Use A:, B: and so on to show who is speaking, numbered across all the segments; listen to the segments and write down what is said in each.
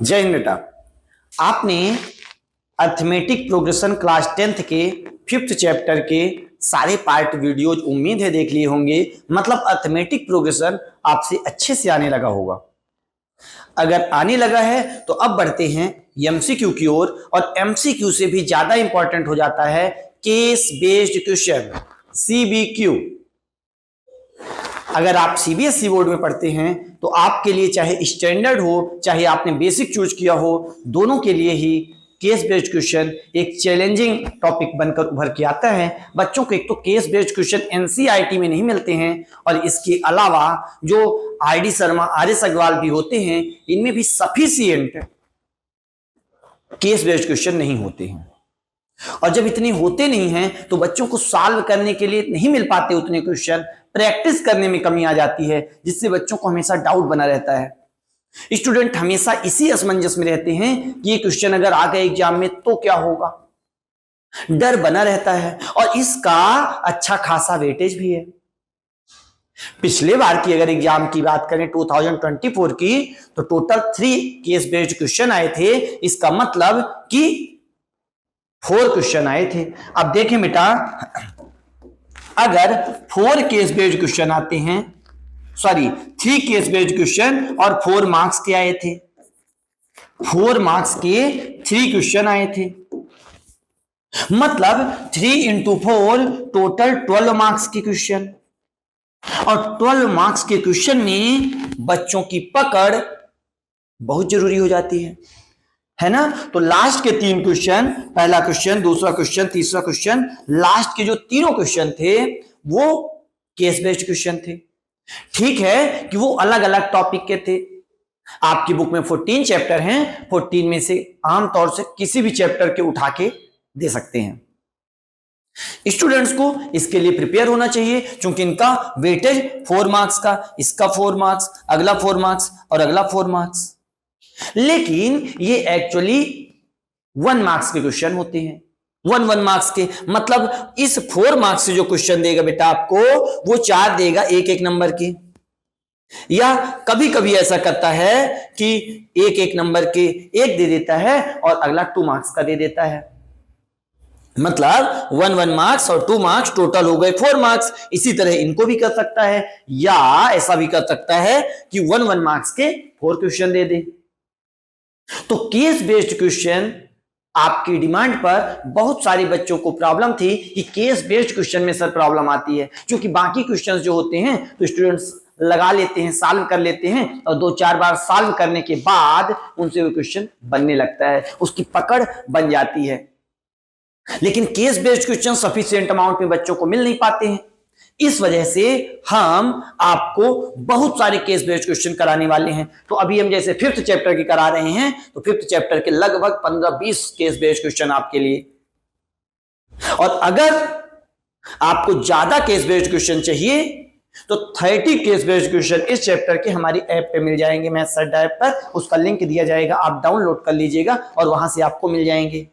A: जय हिंद बेटा। आपने अर्थमेटिक प्रोग्रेशन क्लास 10th के 5th चैप्टर के सारे पार्ट वीडियोज उम्मीद है देख लिए होंगे। मतलब अर्थमेटिक प्रोग्रेशन आपसे अच्छे से आने लगा होगा। अगर आने लगा है तो अब बढ़ते हैं एमसीक्यू की ओर, और एमसीक्यू से भी ज्यादा इंपॉर्टेंट हो जाता है केस बेस्ड क्वेश्चन, सीबीक्यू। अगर आप सीबीएसई बोर्ड में पढ़ते हैं तो आपके लिए चाहे स्टैंडर्ड हो चाहे आपने बेसिक चूज किया हो, दोनों के लिए ही केस बेस्ड क्वेश्चन एक चैलेंजिंग टॉपिक बनकर उभर के आता है। बच्चों को एक तो केस बेस्ड क्वेश्चन एनसीईआरटी में नहीं मिलते हैं, और इसके अलावा जो आरडी शर्मा, आरएस अग्रवाल भी होते हैं, इनमें भी सफिशिएंट केस बेस्ड क्वेश्चन नहीं होते हैं। और जब इतने होते नहीं हैं तो बच्चों को सॉल्व करने के लिए नहीं मिल पाते उतने क्वेश्चन, प्रैक्टिस करने में कमी आ जाती है, जिससे बच्चों को हमेशा डाउट बना रहता है। स्टूडेंट हमेशा इसी असमंजस में रहते हैं कि ये क्वेश्चन अगर आ गए एग्जाम में तो क्या होगा, डर बना रहता है, और इसका अच्छा खासा वेटेज भी है। पिछले बार की अगर एग्जाम की बात करें 2024 की, तो टोटल 3 केस बेस्ड क्वेश्चन आए थे। इसका मतलब कि 4 क्वेश्चन आए थे। अब देखें बेटा, अगर 4 केस बेस्ड क्वेश्चन आते हैं, सॉरी 3 केस बेस्ड क्वेश्चन और 4 मार्क्स के आए थे, 4 मार्क्स के 3 क्वेश्चन आए थे, मतलब 3 into 4 टोटल 12 मार्क्स के क्वेश्चन। और 12 मार्क्स के क्वेश्चन में बच्चों की पकड़ बहुत जरूरी हो जाती है ना। तो लास्ट के 3 क्वेश्चन, पहला क्वेश्चन, दूसरा क्वेश्चन, तीसरा क्वेश्चन, लास्ट के जो तीनों क्वेश्चन थे वो केस बेस्ड क्वेश्चन थे। ठीक है कि वो अलग अलग टॉपिक के थे। आपकी बुक में 14 चैप्टर हैं, 14 में से आमतौर से किसी भी चैप्टर के उठा के दे सकते हैं। स्टूडेंट्स को इसके लिए प्रिपेयर होना चाहिए, क्योंकि इनका वेटेज 4 मार्क्स का, इसका 4 मार्क्स, अगला 4 मार्क्स और अगला 4 मार्क्स। लेकिन ये एक्चुअली 1 मार्क्स के क्वेश्चन होते हैं, 1 मार्क्स के। मतलब इस 4 मार्क्स से जो क्वेश्चन देगा बेटा आपको, वो 4 देगा 1 नंबर के, या कभी कभी ऐसा करता है कि 1 नंबर के 1 दे देता है और अगला 2 मार्क्स का दे देता है। मतलब 1 मार्क्स और 2 मार्क्स टोटल हो गए 4 मार्क्स। इसी तरह इनको भी कर सकता है, या ऐसा भी कर सकता है कि 1 मार्क्स के 4 क्वेश्चन दे दे। तो केस बेस्ड क्वेश्चन आपकी डिमांड पर बहुत सारे बच्चों को प्रॉब्लम थी कि केस बेस्ड क्वेश्चन में सर प्रॉब्लम आती है, क्योंकि बाकी क्वेश्चंस जो होते हैं तो स्टूडेंट्स लगा लेते हैं, सॉल्व कर लेते हैं, और 2-4 बार सॉल्व करने के बाद उनसे वो क्वेश्चन बनने लगता है, उसकी पकड़ बन जाती है। लेकिन case based question sufficient amount में बच्चों को मिल नहीं पाते हैं। इस वजह से हम आपको बहुत सारे केस बेस्ड क्वेश्चन कराने वाले हैं। तो अभी हम जैसे 5th चैप्टर की करा रहे हैं, तो 5th चैप्टर के लगभग 15-20 केस बेस्ड क्वेश्चन आपके लिए। और अगर आपको ज्यादा केस बेस्ड क्वेश्चन चाहिए तो 30 केस बेस्ड क्वेश्चन इस चैप्टर के हमारी ऐप पे मिल जाएंगे, मैथ्स अड्डा ऐप पर। उसका लिंक दिया जाएगा, आप डाउनलोड कर लीजिएगा और वहां से आपको मिल जाएंगे।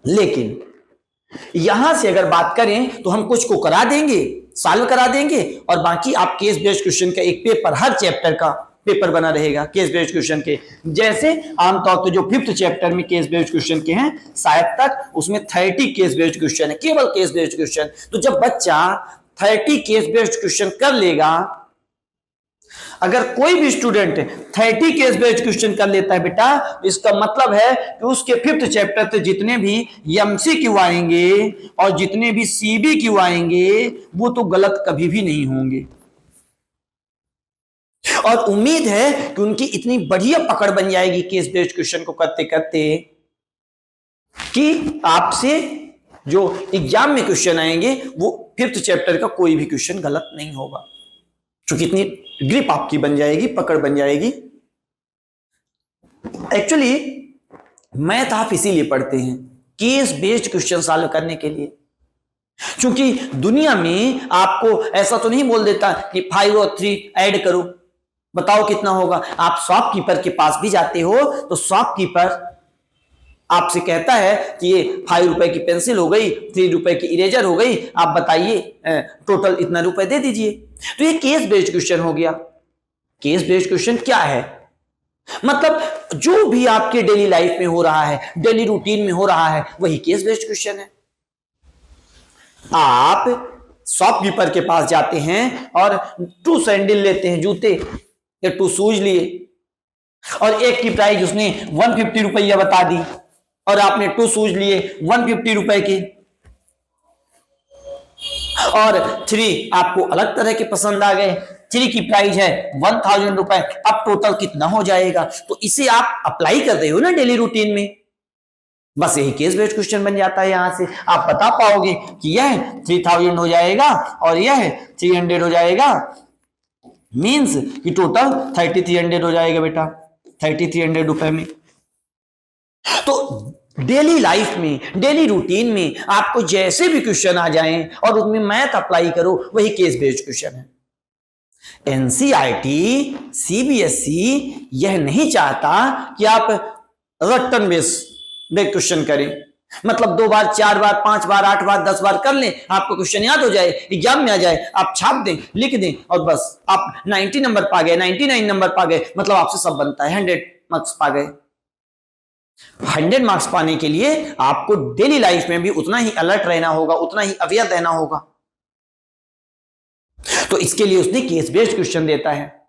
A: लेकिन यहां से अगर बात करें तो हम कुछ को करा देंगे, सॉल्व करा देंगे, और बाकी आप केस बेस्ड क्वेश्चन का एक पेपर, हर चैप्टर का पेपर बना रहेगा केस बेस्ड क्वेश्चन के। जैसे आमतौर पर जो 5th चैप्टर में केस बेस्ड क्वेश्चन के हैं, शायद तक उसमें 30 केस बेस्ड क्वेश्चन है, केवल केस बेस्ड क्वेश्चन। तो जब बच्चा 30 केस बेस्ड क्वेश्चन कर लेगा, अगर कोई भी स्टूडेंट 30 केस बेस्ड क्वेश्चन कर लेता है बेटा, इसका मतलब है कि उसके 5th चैप्टर से जितने भी एमसीक्यू आएंगे और जितने भी सीबीक्यू आएंगे, वो तो गलत कभी भी नहीं होंगे। और उम्मीद है कि उनकी इतनी बढ़िया पकड़ बन जाएगी केस बेस्ड क्वेश्चन को करते करते, कि आपसे जो एग्जाम में क्वेश्चन आएंगे वो 5th चैप्टर का कोई भी क्वेश्चन गलत नहीं होगा, क्योंकि इतनी ग्रिप आपकी बन जाएगी, पकड़ बन जाएगी। एक्चुअली मैथ आप इसीलिए पढ़ते हैं, केस बेस्ड क्वेश्चन सॉल्व करने के लिए, क्योंकि दुनिया में आपको ऐसा तो नहीं बोल देता कि 5 और 3 ऐड करो, बताओ कितना होगा। आप शॉपकीपर के पास भी जाते हो तो शॉपकीपर आपसे कहता है कि ये 5 रुपए की पेंसिल हो गई, 3 रुपए की इरेजर हो गई, आप बताइए टोटल इतना रुपए दे दीजिए। तो ये केस बेस्ड क्वेश्चन हो गया। केस बेस्ड क्वेश्चन क्या है? मतलब जो भी आपके डेली लाइफ में हो रहा है, डेली रूटीन में हो रहा है, वही केस बेस्ड क्वेश्चन है। आप शॉपकीपर के पास जाते हैं और 2 सैंडल लेते हैं, जूते या 2 शूज लिए, और एक की प्राइस उसने 150 रुपया बता दी और आपने 2 शूज लिए 150 रुपए के, और 3 आपको अलग तरह के पसंद आ गए, 3 की प्राइस है 1000 रुपए, अब टोटल कितना हो जाएगा? तो इसे आप अप्लाई कर रहे हो ना डेली रूटीन में, बस यही केस बेस्ड क्वेश्चन बन जाता है। यहां से आप बता पाओगे कि यह 3000 हो जाएगा और यह 300 हो जाएगा, मींस कि टोटल 3300 हो जाएगा बेटा, 3300 रुपए में। तो डेली लाइफ में, डेली रूटीन में आपको जैसे भी क्वेश्चन आ जाएं और उसमें मैथ अप्लाई करो, वही केस बेस्ड क्वेश्चन है। एनसीईआरटी, सीबीएसई यह नहीं चाहता कि आप रट्टन बेस में क्वेश्चन करें, मतलब 2 बार 4 बार 5 बार 8 बार 10 बार कर लें, आपको क्वेश्चन याद हो जाए, एग्जाम में आ जाए, आप छाप दें, लिख दें और बस आप 90 नंबर पा गए, 99 नंबर पा गए, मतलब आपसे सब बनता है, 100 मार्क्स पा गए। 100 मार्क्स पाने के लिए आपको डेली लाइफ में भी उतना ही अलर्ट रहना होगा, उतना ही अवेयर रहना होगा। तो इसके लिए उसने केस बेस्ड क्वेश्चन देता है।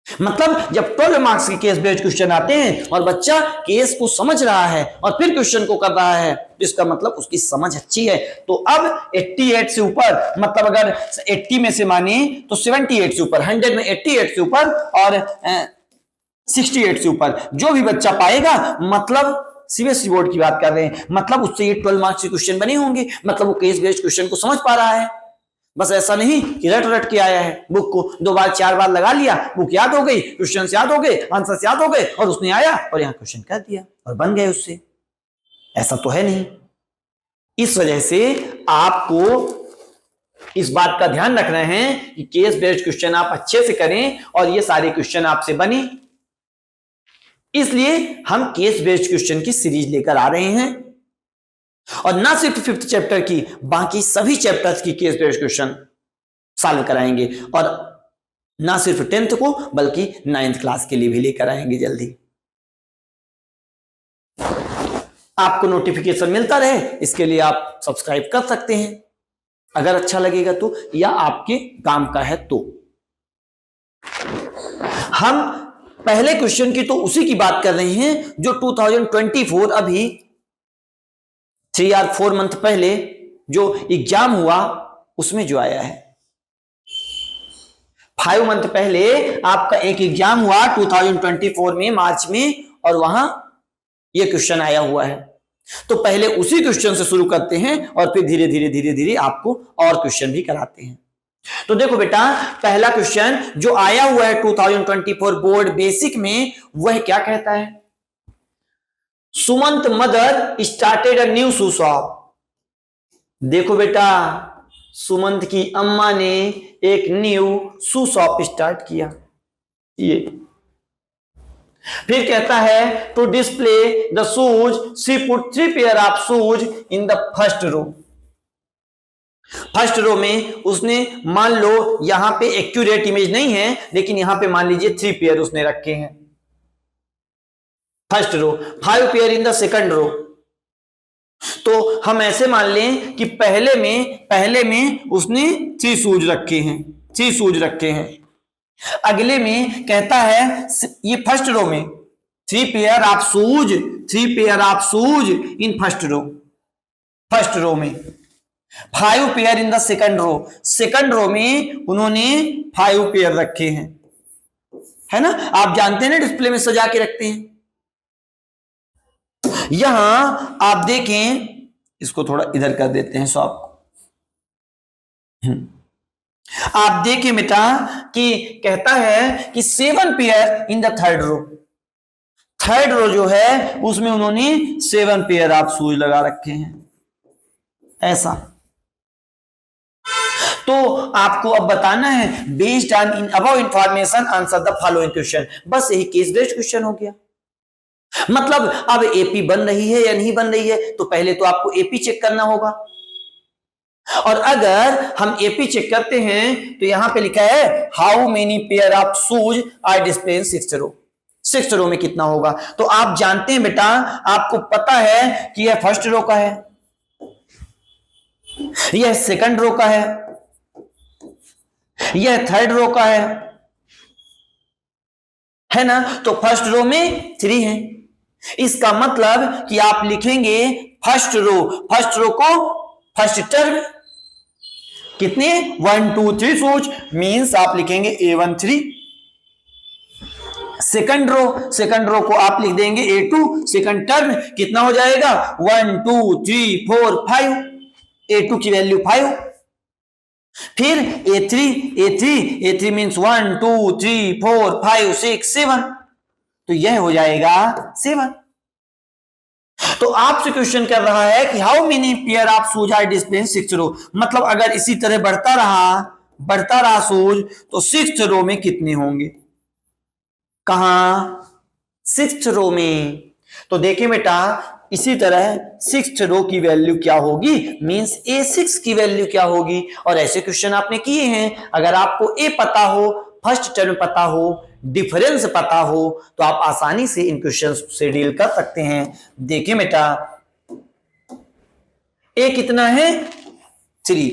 A: मतलब जब 12 मार्क्स के केस बेस्ड क्वेश्चन आते हैं और बच्चा केस को समझ रहा है और फिर क्वेश्चन को कर रहा है, तो इसका मतलब उसकी समझ अच्छी है। तो अब 88 से ऊपर, मतलब अगर 80 में से माने तो 78 से ऊपर, 100 में 88 से ऊपर और 68 से ऊपर जो भी बच्चा पाएगा, मतलब सीबीएसई बोर्ड की बात कर रहे हैं, मतलब उससे ये 12 मार्क्स के क्वेश्चन बने होंगे, मतलब वो केस बेस्ड क्वेश्चन को समझ पा रहा है। बस ऐसा नहीं कि रट रट के आया है, बुक को 2 बार 4 बार लगा लिया, बुक याद हो गई, क्वेश्चन याद हो गए, आंसर याद हो गए और उसने आया और यहां क्वेश्चन कर दिया और बन गए उससे, ऐसा तो है नहीं। इस वजह से आपको इस बात का ध्यान रखना है कि केस बेस्ड क्वेश्चन आप अच्छे से करें और ये सारे क्वेश्चन आपसे बने। इसलिए हम केस बेस्ड क्वेश्चन की सीरीज लेकर आ रहे हैं, और ना सिर्फ 5th चैप्टर की, बाकी सभी चैप्टर्स की केस बेस्ड क्वेश्चन सॉल्व कराएंगे, और ना सिर्फ 10th को बल्कि 9th क्लास के लिए भी लेकर आएंगे जल्दी। आपको नोटिफिकेशन मिलता रहे, इसके लिए आप सब्सक्राइब कर सकते हैं अगर अच्छा लगेगा तो, या आपके काम का है तो। हम पहले क्वेश्चन की तो उसी की बात कर रहे हैं जो 2024 अभी 3 or 4 मंथ पहले जो एग्जाम हुआ उसमें जो आया है। 5 मंथ पहले आपका एक एग्जाम हुआ 2024 में मार्च में, और वहां ये क्वेश्चन आया हुआ है। तो पहले उसी क्वेश्चन से शुरू करते हैं और फिर धीरे धीरे धीरे धीरे आपको और क्वेश्चन भी कराते हैं। तो देखो बेटा, पहला क्वेश्चन जो आया हुआ है 2024 बोर्ड बेसिक में, वह क्या कहता है? Sumant mother started a new shoe shop. देखो बेटा, सुमंत की अम्मा ने एक न्यू शू शॉप स्टार्ट किया। ये फिर कहता है to display the shoes she put 3 pair of shoes in the first row. First row में उसने, मान लो यहां पे एक्यूरेट इमेज नहीं है, लेकिन यहां पे मान लीजिए 3 पेयर उसने रखे हैं first row, 5 pair in the second row. तो हम ऐसे मान लें कि पहले में उसने 3 शूज रखे हैं, 3 शूज रखे हैं। अगले में कहता है, ये फर्स्ट रो में 3 pair of shoes, 3 pair of shoes in first row, first row में 5 pair in the second row, second row में उन्होंने 5 पेयर रखे हैं, है ना। आप जानते हैं ना, डिस्प्ले में सजा के रखते हैं। यहां आप देखें, इसको थोड़ा इधर कर देते हैं शॉप को। आप देखें बेटा कि कहता है कि 7 pair in the third row, third row जो है उसमें उन्होंने 7 पेयर ऑफ शूज लगा रखे हैं, ऐसा। तो आपको अब बताना है based on in above information answer the following question. बस यही केस बेस्ड क्वेश्चन हो गया। मतलब अब एपी बन रही है या नहीं बन रही है, तो पहले तो आपको एपी चेक करना होगा, और अगर हम एपी चेक करते हैं तो यहां पे लिखा है how many pair of shoes are display in 6th row. Sixth row में कितना होगा। तो आप जानते हैं बेटा, आपको पता है कि यह फर्स्ट रो का है, यह सेकंड रो का है, यह थर्ड रो का है ना। तो फर्स्ट रो में 3 है, इसका मतलब कि आप लिखेंगे फर्स्ट रो को फर्स्ट टर्म कितने 1 2 3 सोच मींस आप लिखेंगे A1 3। सेकंड रो को आप लिख देंगे A2, सेकंड टर्म कितना हो जाएगा 1 2 3 4 5, A2 की वैल्यू 5। फिर A3 मीन्स 1 2 3 4 5 6 7, तो यह हो जाएगा 7। तो आपसे क्वेश्चन कर रहा है कि how many pair of shoes are display in sixth row, मतलब अगर इसी तरह बढ़ता रहा शूज तो सिक्स्थ रो में कितने होंगे, कहां सिक्स्थ रो में। तो देखिए बेटा, इसी तरह सिक्स्थ रो की वैल्यू क्या होगी मींस A6 की वैल्यू क्या होगी। और ऐसे क्वेश्चन आपने किए हैं, अगर आपको A पता हो, फर्स्ट टर्म पता हो, डिफरेंस पता हो, तो आप आसानी से इन क्वेश्चन से डील कर सकते हैं। देखिए बेटा, A कितना है 3,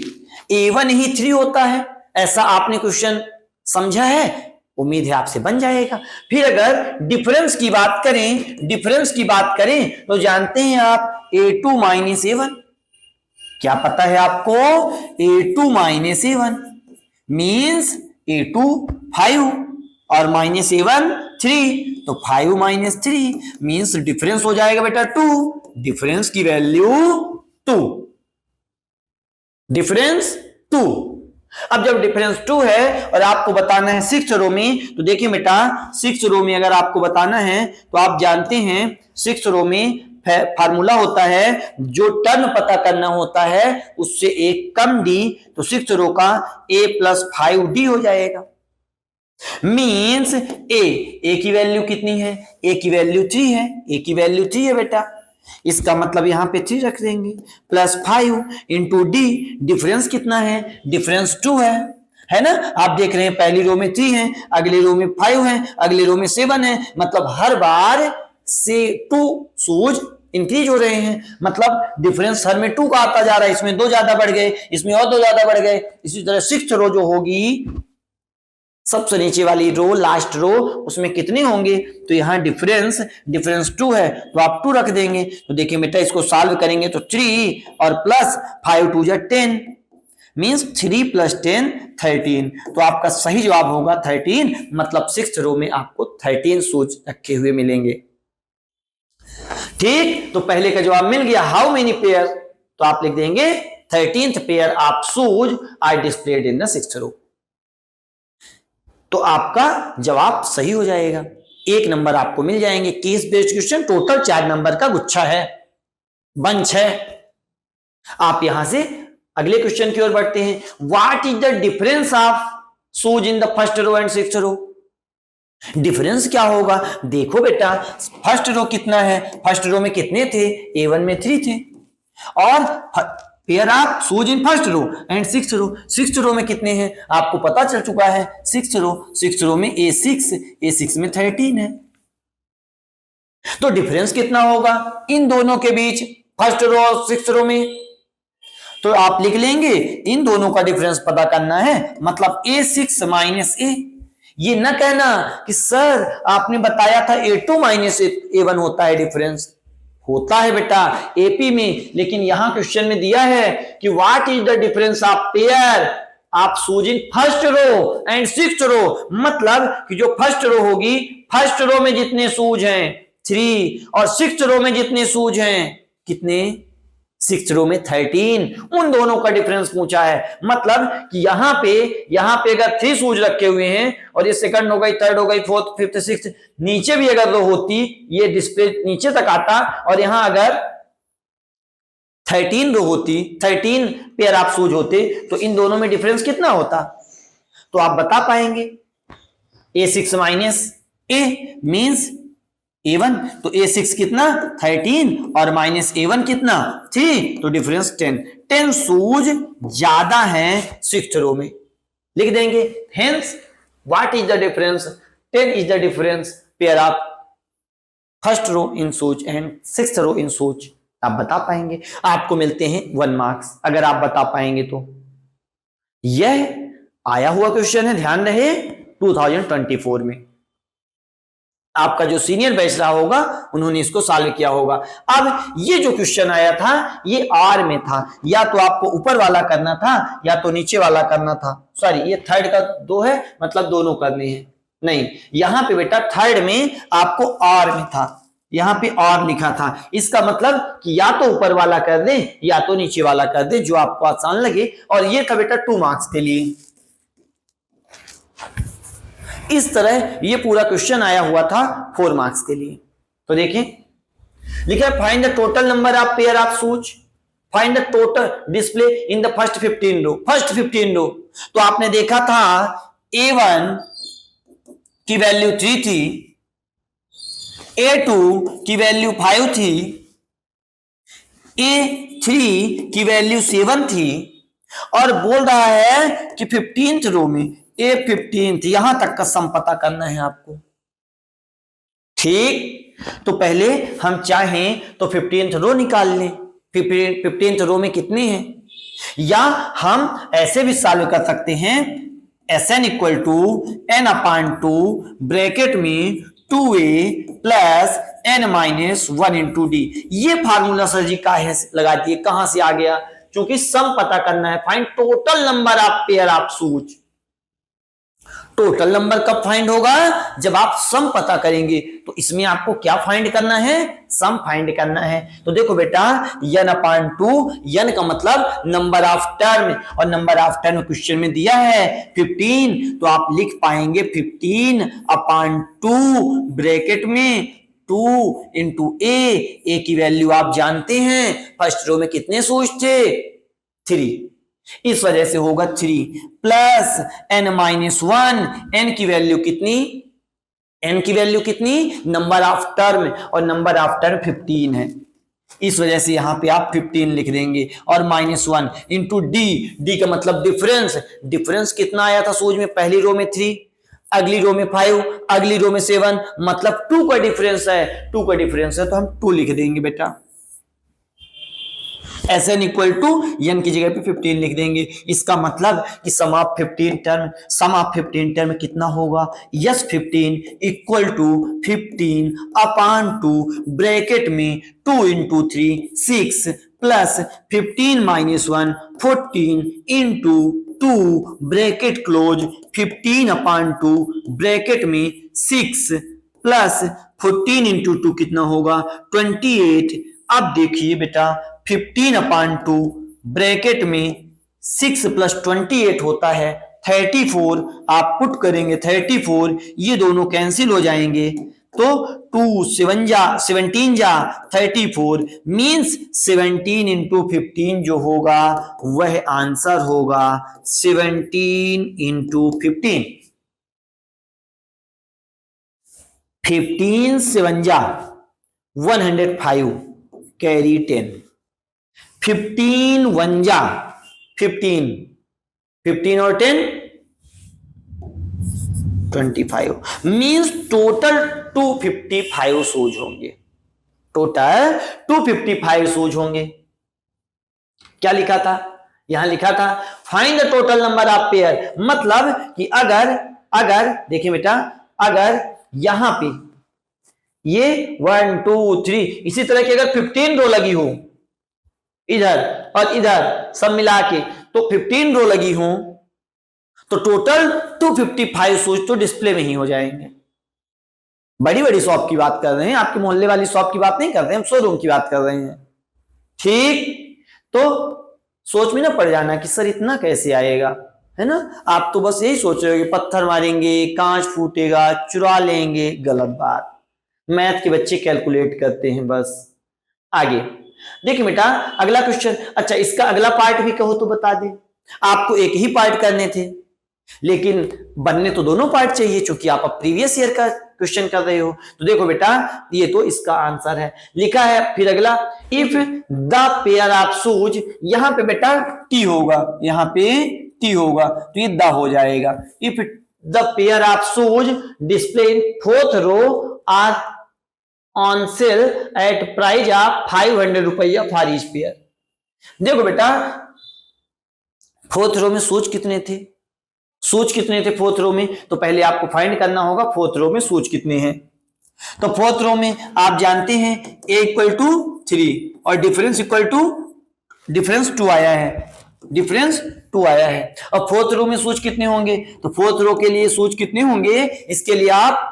A: A1 ही 3 होता है, ऐसा आपने क्वेश्चन समझा है, उम्मीद है आपसे बन जाएगा। फिर अगर डिफरेंस की बात करें तो जानते हैं आप A2 माइनस A1, क्या पता है आपको A2 minus A1 means A2 5 और माइनस A1 3, तो 5 माइनस 3 मीन्स डिफरेंस हो जाएगा बेटा 2, डिफरेंस की वैल्यू 2, डिफरेंस 2। अब जब डिफरेंस 2 है और आपको बताना है सिक्स्थ रो में, तो देखिए बेटा सिक्स्थ रो में अगर आपको बताना है तो आप जानते हैं सिक्स्थ रो में फार्मूला होता है, जो टर्म पता करना होता है उससे एक कम डी, तो सिक्स्थ रो का A प्लस 5D हो जाएगा। मीन्स ए की वैल्यू कितनी है, A की वैल्यू 3 है, A की वैल्यू 3 है बेटा, इसका मतलब यहां पे 3 रख देंगे प्लस 5 इंटू डी, डिफरेंस कितना है, डिफरेंस 2 है ना। आप देख रहे हैं पहली रो में 3 है, अगली रो में 5 है, अगली रो में 7 है, मतलब हर बार से 2 शूज इंक्रीज हो रहे हैं, मतलब डिफरेंस हर में 2 का आता जा रहा है, इसमें 2 ज्यादा बढ़ गए, इसमें और 2 ज्यादा बढ़ गए। इसी तरह सिक्स्थ रो जो होगी, सबसे नीचे वाली रो, लास्ट रो, उसमें कितने होंगे, तो यहां डिफरेंस 2 है, तो आप 2 रख देंगे। तो देखिए बेटा, इसको सॉल्व करेंगे तो 3 और प्लस 5 2 जा 10 मींस 3 प्लस 10 13, तो आपका सही जवाब होगा 13, मतलब सिक्स्थ रो में आपको 13 शूज रखे हुए मिलेंगे। ठीक, तो पहले का जवाब मिल गया हाउ मेनी पेयर, तो आप लिख देंगे 13th pair of shoes are displayed in the sixth row, तो आपका जवाब सही हो जाएगा, 1 नंबर आपको मिल जाएंगे। Case based question total 4 number का गुच्छा है, बंच है। आप यहां से अगले क्वेश्चन की ओर बढ़ते हैं। What is the difference of shoes in the first row and sixth row, difference क्या होगा। देखो बेटा, फर्स्ट रो कितना है, फर्स्ट रो में कितने थे, A1 में 3 थे, और pair of shoes in first row and sixth row में कितने हैं, आपको पता चल चुका है, सिक्स्थ रो में A6 में 13 है, तो डिफरेंस कितना होगा इन दोनों के बीच, फर्स्ट रो और सिक्स्थ रो में। तो आप लिख लेंगे इन दोनों का डिफरेंस पता करना है, मतलब A6 माइनस A। ये ना कहना कि सर आपने बताया था A2 माइनस A1 होता है डिफरेंस, होता है बेटा AP में, लेकिन यहां क्वेश्चन में दिया है कि what is the difference of pair of shoes in first row and sixth row, मतलब कि जो फर्स्ट रो होगी, फर्स्ट रो में जितने शूज हैं 3 और सिक्स्थ रो में जितने शूज हैं कितने, सिक्स्थ रो में 13, उन दोनों का डिफरेंस पूछा है। मतलब कि यहां पे अगर 3 शूज रखे हुए हैं और ये सेकंड हो गई, थर्ड हो गई, फोर्थ फिफ्थ सिक्स्थ, नीचे भी अगर रो होती, ये डिस्प्ले नीचे तक आता, और यहां अगर 13 रो होती, 13 पेयर ऑफ शूज होते, तो इन दोनों में डिफरेंस कितना होता, तो आप बता पाएंगे। A6 minus A means A1, तो A6 कितना 13 और माइनस A1 कितना 3, तो डिफरेंस 10 शूज ज्यादा है सिक्स्थ रो में, लिख देंगे। Hence what is the difference, 10 is the difference pair of first row in सोच एंड सिक्स्थ रो इन सोच, आप बता पाएंगे, आपको मिलते हैं 1 मार्क्स अगर आप बता पाएंगे तो। यह आया हुआ क्वेश्चन है, ध्यान रहे 2024 में। आपका जो सीनियर बैच रहा होगा उन्होंने इसको सॉल्व किया होगा। अब ये जो क्वेश्चन आया था ये आर में था, या तो आपको ऊपर वाला करना था या तो नीचे वाला करना था। सॉरी, ये थर्ड का 2 है, मतलब दोनों करने हैं। नहीं, यहां पे बेटा थर्ड में आपको आर में था, यहां पे और लिखा था, इसका मतलब कि या तो ऊपर वाला कर दे या तो नीचे वाला कर दे, जो आपको आसान लगे। और ये था बेटा 2 मार्क्स के लिए। इस तरह ये पूरा क्वेश्चन आया हुआ था 4 मार्क्स के लिए। तो देखें, लिखा है find the total number of pair of shoes, find the total display in the first 15 row. फर्स्ट 15 रो तो आपने देखा था A1 की वैल्यू 3 थी, A2 की वैल्यू 5 थी, A3 की वैल्यू 7 थी, और बोल रहा है कि 15th रो में A15 यहां तक का सम पता करना है आपको। ठीक, तो पहले हम चाहें तो 15th रो निकाल लें। 15th रो में कितने हैं, या हम ऐसे भी सॉल्व कर सकते हैं, Sn equal to n upon 2 bracket में 2a plus n minus 1 into d. ये फार्मूला सर जी का है, लगा दिए, कहां से आ गया, क्योंकि सम पता करना है, find total number of pair of shoes. Total number कब फाइंड होगा, जब आप सम पता करेंगे। तो इसमें आपको क्या फाइंड करना है, सम फाइंड करना है। तो देखो बेटा n अपान 2, n का मतलब नंबर ऑफ टर्म, और नंबर ऑफ टर्म क्वेश्चन में दिया है 15, तो आप लिख पाएंगे 15 अपान 2 ब्रैकेट में 2 इंटू ए की वैल्यू आप जानते हैं, फर्स्ट रो में कितने शूज थे, 3, इस वजह से होगा 3 प्लस n माइनस 1, n की वैल्यू कितनी, n की वैल्यू कितनी, नंबर ऑफ टर्म, और नंबर ऑफ टर्म 15 है, इस वजह से यहां पे आप 15 लिख देंगे, और माइनस 1 इंटू डी का मतलब डिफरेंस। डिफरेंस कितना आया था सूझ में, पहली रो में 3, अगली रो में 5, अगली रो में 7, मतलब 2 का डिफरेंस है, 2 का डिफरेंस है तो हम 2 लिख देंगे बेटा। Sn इक्वल टू n की जगह पे 15 लिख देंगे। इसका मतलब कि सम ऑफ 15 टर्म कितना होगा, yes 15 equal to 15 upon 2 bracket में 2 into 3 6 plus 15 minus 1 14 into 2 bracket close 15 upon 2 bracket में 6 प्लस 14 इंटू 2 कितना होगा 28। अब देखिए बेटा 15 अपान 2 ब्रैकेट में 6 प्लस 28 होता है 34, आप पुट करेंगे 34, ये दोनों कैंसिल हो जाएंगे, तो 2 17 जा 34 मीन्स 17 इंटू 15 जो होगा वह आंसर होगा 17 इंटू 15। 15 7 जा 105 कैरी 10, 15 1 जा 15, 15 और 10 25 मींस टोटल 255 शूज होंगे, टोटल 255 शूज होंगे। क्या लिखा था, यहां लिखा था find the total number of pair, मतलब कि अगर देखिए बेटा, अगर यहां पे ये 1 2 3 इसी तरह की अगर 15 रो लगी हो इधर और इधर सब मिला के, तो 15 रो लगी हो तो टोटल 255 शूज तो डिस्प्ले में ही हो जाएंगे। बड़ी बड़ी शॉप की बात कर रहे हैं, आपके मोहल्ले वाली शॉप की बात नहीं कर रहे हैं, हम शोरूम की बात कर रहे हैं। ठीक, तो सोच में ना पड़ जाना कि सर इतना कैसे आएगा, है ना। आप तो बस यही सोच रहे हो कि पत्थर मारेंगे, कांच फूटेगा, चुरा लेंगे, गलत बात। मैथ के बच्चे कैलकुलेट करते हैं बस। आगे देखिए बेटा अगला क्वेश्चन, अच्छा इसका अगला पार्ट भी कहो तो बता दे। आपको एक ही पार्ट करने थे लेकिन बनने तो दोनों पार्ट चाहिए, क्योंकि आप अब प्रीवियस ईयर का क्वेश्चन कर रहे हो। तो देखो बेटा ये तो इसका आंसर है, लिखा है फिर अगला, if the pair of shoes, यहां पे बेटा टी होगा, यहां पे टी होगा तो ये द हो जाएगा। If the pair of shoes display in fourth row are on sale at price of 500 रुपया फॉर ईच पेयर। देखो बेटा, फोर्थ रो में शूज कितने थे, शूज कितने थे फोर्थ रो में, तो पहले आपको फाइंड करना होगा फोर्थ रो में शूज कितने हैं। तो फोर्थ रो में आप जानते हैं a इक्वल टू 3 और डिफरेंस 2 आया है, डिफरेंस 2 आया है। अब फोर्थ रो में सूच कितने होंगे, तो फोर्थ रो के लिए सूच कितने होंगे, इसके लिए आप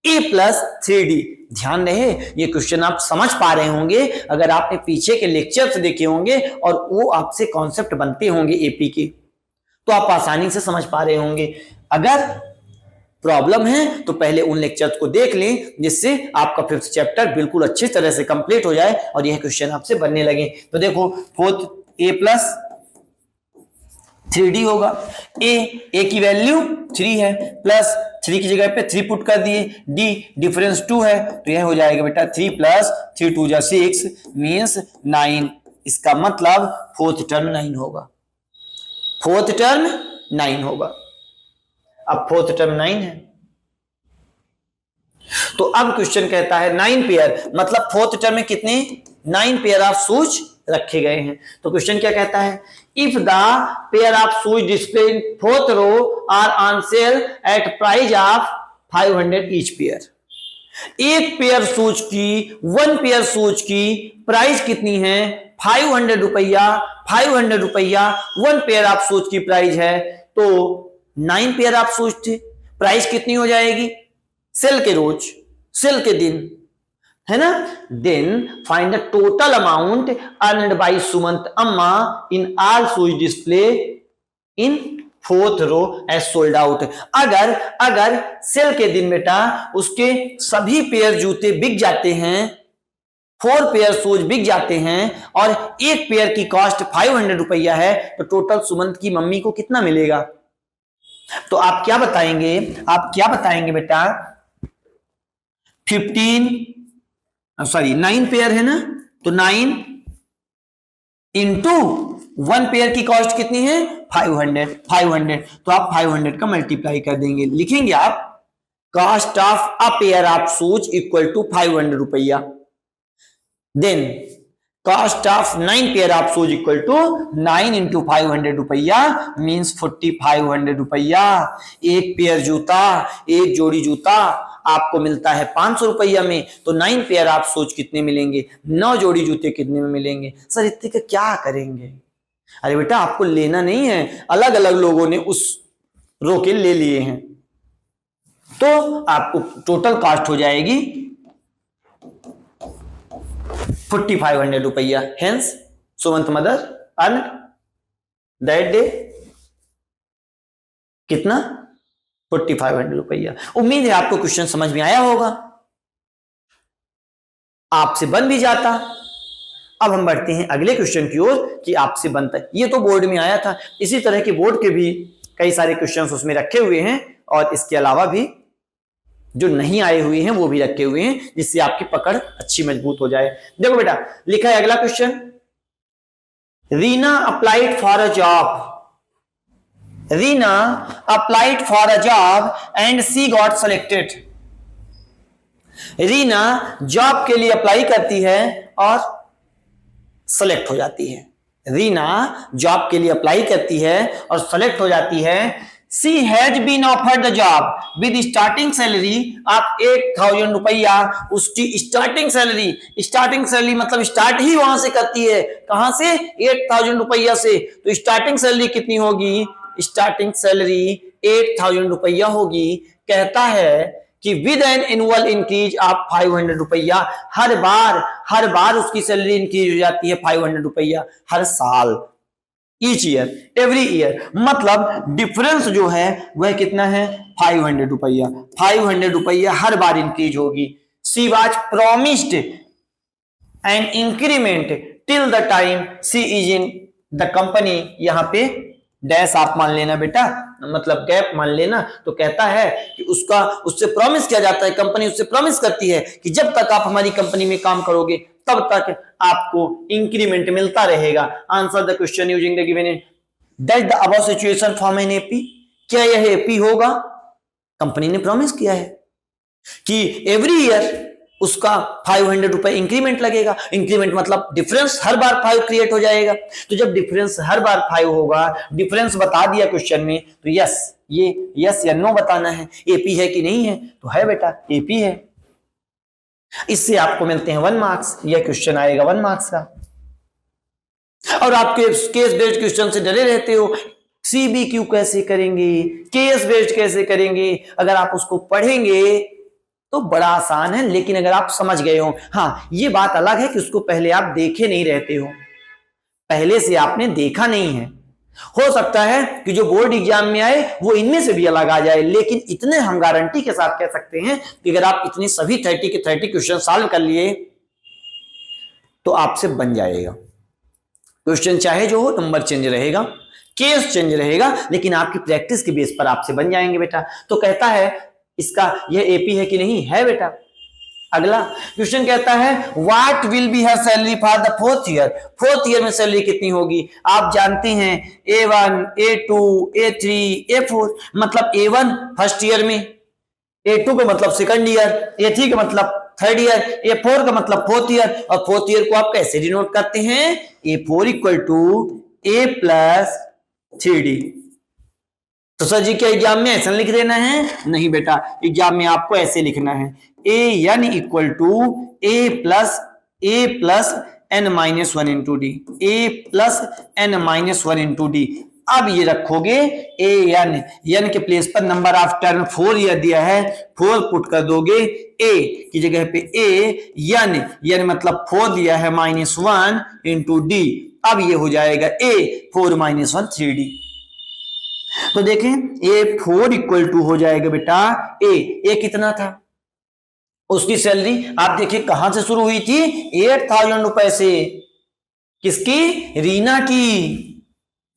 A: a प्लस 3d। ध्यान रहे, ये क्वेश्चन आप समझ पा रहे होंगे अगर आपने पीछे के लेक्चर्स देखे होंगे और वो आपसे कॉन्सेप्ट बनते होंगे एपी के, तो आप आसानी से समझ पा रहे होंगे। अगर प्रॉब्लम है तो पहले उन लेक्चर्स को देख लें जिससे आपका 5th चैप्टर बिल्कुल अच्छी तरह से कंप्लीट हो जाए और यह क्वेश्चन आपसे बनने लगे। तो देखो फोर्थ a प्लस 3d होगा, a की वैल्यू 3 है, प्लस 3 की जगह पे 3 पुट कर दिए, d डिफरेंस 2 है, तो यह हो जाएगा बेटा 3 प्लस 3 2 जा 6 मीन्स 9। इसका मतलब फोर्थ टर्म 9 होगा, फोर्थ टर्म 9 होगा। अब फोर्थ टर्म 9 है, तो अब क्वेश्चन कहता है 9 पेयर, मतलब फोर्थ टर्म में कितने 9 पेयर ऑफ शूज रखे गए हैं। तो क्वेश्चन क्या कहता है, if the pair of shoes display in fourth row are on sale at price of 500 each pair. एक पेयर शूज की, वन पेयर शूज की प्राइस कितनी है, 500 रुपया, 500 रुपया वन पेयर ऑफ शूज की प्राइस है। तो 9 पेयर ऑफ शूज थे, प्राइस कितनी हो जाएगी, सेल के रोज, सेल के दिन, है ना। Then find the total amount earned by Sumant Amma in all shoes display in fourth row as sold out. अगर सेल के दिन बेटा उसके सभी पेयर जूते बिक जाते हैं, 4 पेयर शूज बिक जाते हैं और एक पेयर की कॉस्ट 500 रुपया है, तो टोटल सुमंत की मम्मी को कितना मिलेगा। तो आप क्या बताएंगे, आप क्या बताएंगे बेटा, 9 पेयर है ना, तो 9 इंटू 1 पेयर की कॉस्ट कितनी है 500, तो आप 500 का मल्टीप्लाई कर देंगे, लिखेंगे आप cost of a pair of shoes equal to 500 रुपया। Then cost of 9 pair of shoes equal to 9 into 500 रुपया मीन्स 4500 रुपया। एक पेयर जूता, एक जोड़ी जूता आपको मिलता है 500 रुपया में, तो 9 पेयर ऑफ शूज कितने मिलेंगे, 9 जोड़ी जूते कितने में मिलेंगे। सर इतने का क्या करेंगे, अरे बेटा आपको लेना नहीं है, अलग अलग लोगों ने उस रो के ले लिए हैं, तो आपको टोटल कॉस्ट हो जाएगी 4500 रुपया। Hence Sumant mother earn that day कितना 4500 रुपया। उम्मीद है आपको क्वेश्चन समझ में आया होगा, आपसे बन भी जाता। अब हम बढ़ते हैं अगले क्वेश्चन की ओर कि आपसे बनता है, ये तो बोर्ड में आया था, इसी तरह के बोर्ड के भी कई सारे क्वेश्चंस उसमें रखे हुए हैं और इसके अलावा भी जो नहीं आए हुए हैं वो भी रखे हुए हैं, जिससे आपकी पकड़ अच्छी मजबूत हो जाए। देखो बेटा लिखा है अगला question, Reena applied for a job, Reena applied for a job and she got selected. Reena job के लिए अप्लाई करती है और सेलेक्ट हो जाती है, रीना जॉब के लिए अप्लाई करती है और सेलेक्ट हो जाती है। She has been offered the job with starting salary of 8000 रुपया। उसकी स्टार्टिंग सैलरी मतलब स्टार्ट ही वहां से करती है, कहां से 8000 रुपया से, तो स्टार्टिंग सैलरी कितनी होगी, स्टार्टिंग सैलरी 8000 रुपया होगी। कहता है कि with an annual increase of 500 रुपया, हर बार उसकी सैलरी इंक्रीज हो जाती है 500 रुपया हर साल, ईच ईयर, एवरी ईयर, मतलब डिफरेंस जो है वह कितना है 500 रुपया, 500 रुपया हर बार इंक्रीज होगी। She was promised an increment till the time she is in the company. यहां पे डैश आप मान लेना बेटा, मतलब गैप मान लेना। तो कहता है कि उससे प्रॉमिस किया जाता है, कंपनी उससे प्रॉमिस करती है कि जब तक आप हमारी कंपनी में काम करोगे तब तक आपको इंक्रीमेंट मिलता रहेगा। Answer the question using the given that the above situation form an AP. क्या यह एपी होगा, कंपनी ने प्रॉमिस किया है कि एवरी ईयर उसका 500 रुपए इंक्रीमेंट लगेगा। इंक्रीमेंट मतलब डिफरेंस हर बार 5 क्रिएट हो जाएगा। तो जब डिफरेंस हर बार 5 होगा, डिफरेंस बता दिया क्वेश्चन में, तो यस, ये यस या नो बताना है। एपी है कि नहीं है, तो है बेटा, एपी है। इससे आपको मिलते हैं 1 मार्क्स। यह क्वेश्चन आएगा 1 मार्क्स का। और आपके केस बेस्ड क्वेश्चन से डरे रहते हो, सीबीक्यू कैसे करेंगे, केस बेस्ड कैसे करेंगे। अगर आप उसको पढ़ेंगे तो बड़ा आसान है, लेकिन अगर आप समझ गए हो, हाँ ये बात अलग है कि उसको पहले आप देखे नहीं रहते हो, पहले से आपने देखा नहीं है। हो सकता है कि जो बोर्ड एग्जाम में आए वो इनमें से भी अलग आ जाए, लेकिन इतने हम गारंटी के साथ कह सकते हैं कि अगर आप इतनी सभी 30 के 30 क्वेश्चन सॉल्व कर लिए तो आपसे बन जाएगा। क्वेश्चन चाहे जो हो, नंबर चेंज रहेगा, केस चेंज रहेगा, लेकिन आपकी प्रैक्टिस के बेस पर आपसे बन जाएंगे बेटा। तो कहता है इसका यह एपी है कि नहीं, है बेटा। अगला क्वेश्चन कहता है what will be her salary for the 4th year. 4th year में सैलरी कितनी होगी। आप जानते हैं A1, A2, A3, A4, मतलब A1 फर्स्ट ईयर में, A2 का मतलब सेकंड ईयर, A3 का मतलब थर्ड ईयर, A4 का मतलब 4th ईयर। और 4th ईयर को आप कैसे डिनोट करते हैं, A4 equal to A plus 3D। तो सर जी क्या एग्जाम में ऐसा लिख देना है, नहीं बेटा, एग्जाम में आपको ऐसे लिखना है AN equal to A plus N minus 1 into d, A plus N minus 1 into d. अब ये रखोगे एन के प्लेस पर नंबर ऑफ टर्म 4 ईयर दिया है, 4 पुट कर दोगे A की जगह पे एन मतलब 4 दिया है -1 इंटू डी। अब ये हो जाएगा A 4 माइनस 1 3D। तो देखें A4 इक्वल टू हो जाएगा बेटा A कितना था, उसकी सैलरी आप देखिए कहां से शुरू हुई थी, 8,000 रुपए से। किसकी, रीना की।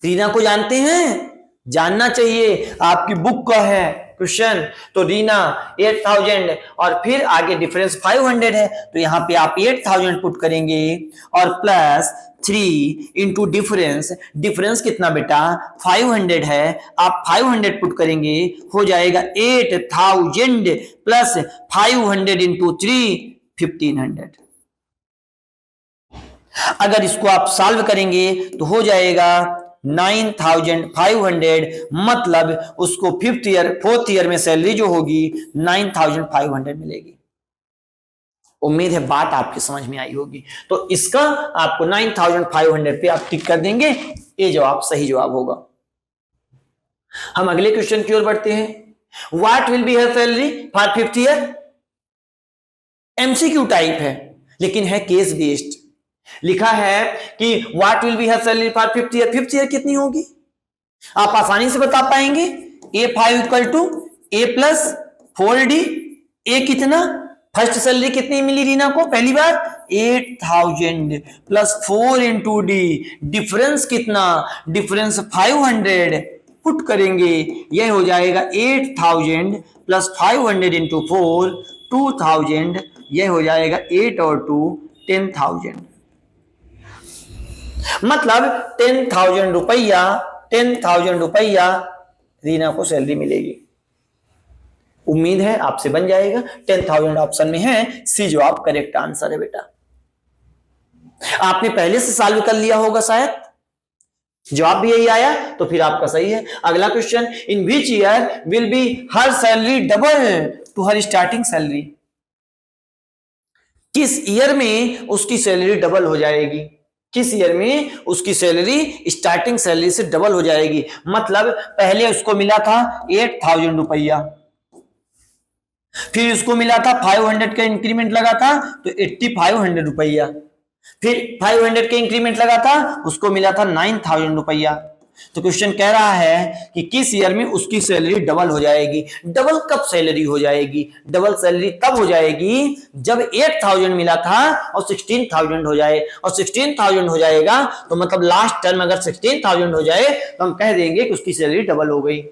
A: रीना को जानते हैं, जानना चाहिए, आपकी बुक का है क्वेश्चन। तो रीना 8,000 और फिर आगे डिफरेंस 500 है, तो यहां पे आप 8,000 पुट करेंगे और प्लस 3 इंटू डिफरेंस, डिफरेंस कितना बेटा 500 है, आप 500 पुट करेंगे, हो जाएगा 8,000 प्लस 500 इंटू 3 1500। अगर इसको आप सॉल्व करेंगे तो हो जाएगा 9,500, मतलब उसको 4th ईयर में सैलरी जो होगी 9,500 मिलेगी। उम्मीद है बात आपकी समझ में आई होगी। तो इसका आपको 9,500 पे आप टिक कर देंगे, ये जवाब सही जवाब होगा। हम अगले क्वेश्चन की ओर बढ़ते हैं। What will be her salary for 5th year. MCQ type है लेकिन है केस बेस्ड। लिखा है कि what will be her salary for 5th year. 5th year कितनी होगी, आप आसानी से बता पाएंगे। A5 equal to A plus 4D। A कितना, फर्स्ट सैलरी कितनी मिली रीना को पहली बार 8,000 प्लस 4 इंटू डी, डिफरेंस कितना, डिफरेंस 500 पुट करेंगे, यह हो जाएगा 8,000 प्लस 500 इंटू 4 2,000, यह हो जाएगा 8 और 2 10,000। मतलब 10,000 रुपया, 10,000 रुपया रीना को सैलरी मिलेगी। उम्मीद है आपसे बन जाएगा। 10,000 ऑप्शन में है, सी जवाब करेक्ट आंसर है बेटा। आपने पहले से सॉल्व कर लिया होगा शायद, जवाब भी यही आया तो फिर आपका सही है। अगला question, in which year will be her salary double to her starting salary. किस ईयर में उसकी सैलरी डबल हो जाएगी, किस ईयर में उसकी सैलरी स्टार्टिंग सैलरी से डबल हो जाएगी। मतलब पहले उसको मिला था 8,000 रुपया, फिर उसको मिला था 500 का इंक्रीमेंट लगा था तो 8,500 रुपया, फिर 500 का इंक्रीमेंट लगा था उसको मिला था 9,000 रुपया। तो क्वेश्चन कह रहा है कि किस ईयर में उसकी सैलरी डबल हो जाएगी। डबल कब सैलरी हो जाएगी, डबल सैलरी तब हो जाएगी जब 8,000 मिला था और 16,000 हो जाए, और 16,000 हो जाएगा तो मतलब लास्ट टर्म अगर 16,000 हो जाए तो हम कह देंगे कि उसकी सैलरी डबल हो गई।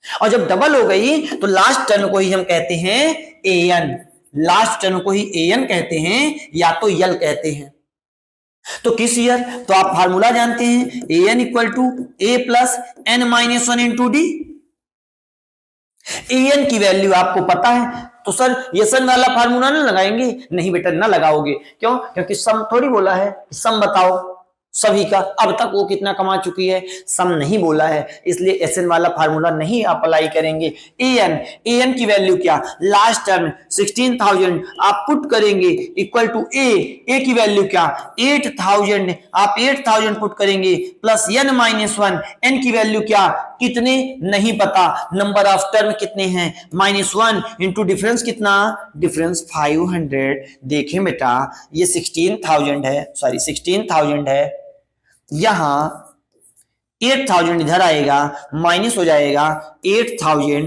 A: और जब डबल हो गई तो लास्ट टर्म को ही हम कहते हैं एएन, लास्ट टर्म को ही एएन कहते हैं या तो यल कहते हैं। तो किस ईयर, तो आप फार्मूला जानते हैं, n equal to a plus n minus 1 into d. an की वैल्यू आपको पता है, तो सर यसन वाला फार्मूला ना लगाएंगे? नहीं बेटा, ना लगाओगे। क्यों? क्योंकि सम थोड़ी बोला है, सम बताओ सभी का। अब तक वो कितना कमा चुकी है, सम नहीं बोला है, इसलिए एसएन वाला फार्मूला नहीं अप्लाई करेंगे। एन की वैल्यू क्या, लास्ट टर्म 16,000 आप पुट करेंगे इक्वल टू ए की वैल्यू क्या, 8,000 आप 8,000 पुट करेंगे प्लस n माइनस 1, n की वैल्यू क्या, कितने नहीं पता, नंबर ऑफ टर्म कितने हैं, -1 इंटू डिफरेंस कितना, डिफरेंस 500। देखें बेटा ये 16,000 है, सॉरी 16,000 है, यहां 8,000 इधर आएगा, माइनस हो जाएगा 8,000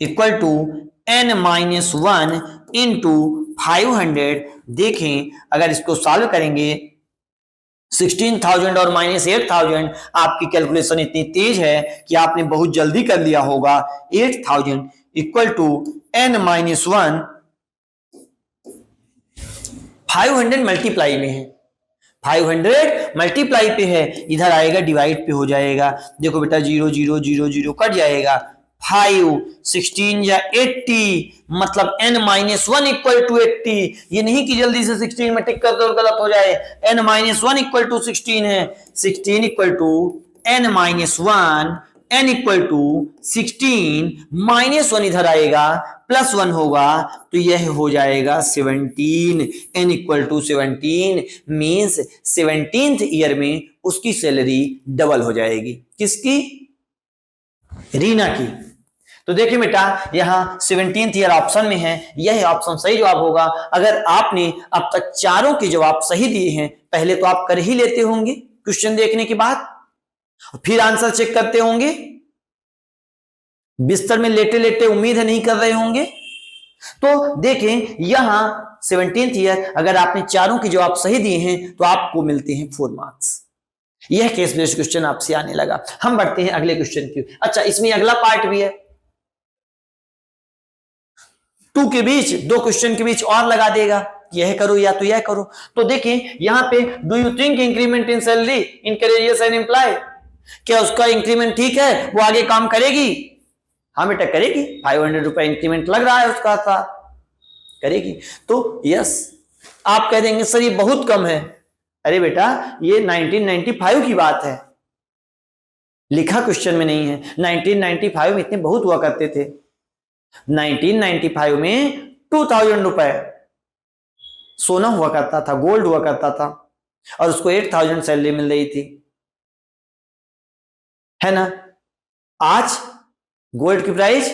A: equal to n minus 1 into 500। देखें अगर इसको सॉल्व करेंगे 16,000 और माइनस 8,000, आपकी कैलकुलेशन इतनी तेज है कि आपने बहुत जल्दी कर लिया होगा। 8,000 equal to n minus 1, 500 multiply में है, 500 मल्टीप्लाई पे है, इधर आएगा डिवाइड पे हो जाएगा। देखो बेटा 0 0 0 0 कट जाएगा, 5 16 या 80, मतलब n माइनस 1 इक्वल टू 80। ये नहीं कि जल्दी से 16 में टिक कर दो और गलत हो जाए, n माइनस 1 इक्वल टू 16 है, 16 equal to n minus 1, n equal to 16, minus 1 इधर आएगा, प्लस 1 होगा, तो यह हो जाएगा 17, n equal to 17 means 17th year में उसकी सैलरी डबल हो जाएगी। किसकी? रीना की। तो देखिए बेटा यहां 17th ईयर ऑप्शन में है, यह ऑप्शन सही जवाब होगा। अगर आपने अब तक चारों के जवाब सही दिए हैं, पहले तो आप कर ही लेते होंगे क्वेश्चन देखने के बाद, फिर आंसर चेक करते होंगे, बिस्तर में लेटे लेटे उम्मीद है नहीं कर रहे होंगे। तो देखें यहां 17th ईयर अगर आपने चारों के जवाब सही दिए हैं तो आपको मिलते हैं 4 मार्क्स। यह केस बेस्ड क्वेश्चन आपसे आने लगा। हम बढ़ते हैं अगले क्वेश्चन की। अच्छा इसमें अगला पार्ट भी है, 2 के बीच, 2 क्वेश्चन के बीच और लगा देगा, यह करो या तो यह करो। तो देखें यहां पे do you think increment in salary encourages an employ, क्या उसका इंक्रीमेंट ठीक है, वो आगे काम करेगी? हाँ बेटा करेगी, 500 रुपए इंक्रीमेंट लग रहा है उसका था, करेगी। तो यस, आप कह देंगे सर ये बहुत कम है। अरे बेटा ये 1995 की बात है, लिखा क्वेश्चन में नहीं है। 1995 में इतने बहुत हुआ करते थे। 1995 में 2000 रुपए सोना हुआ करता था, गोल्ड हुआ करता था, और उसको 8,000 सैलरी मिल रही थी, है ना। आज गोल्ड की प्राइस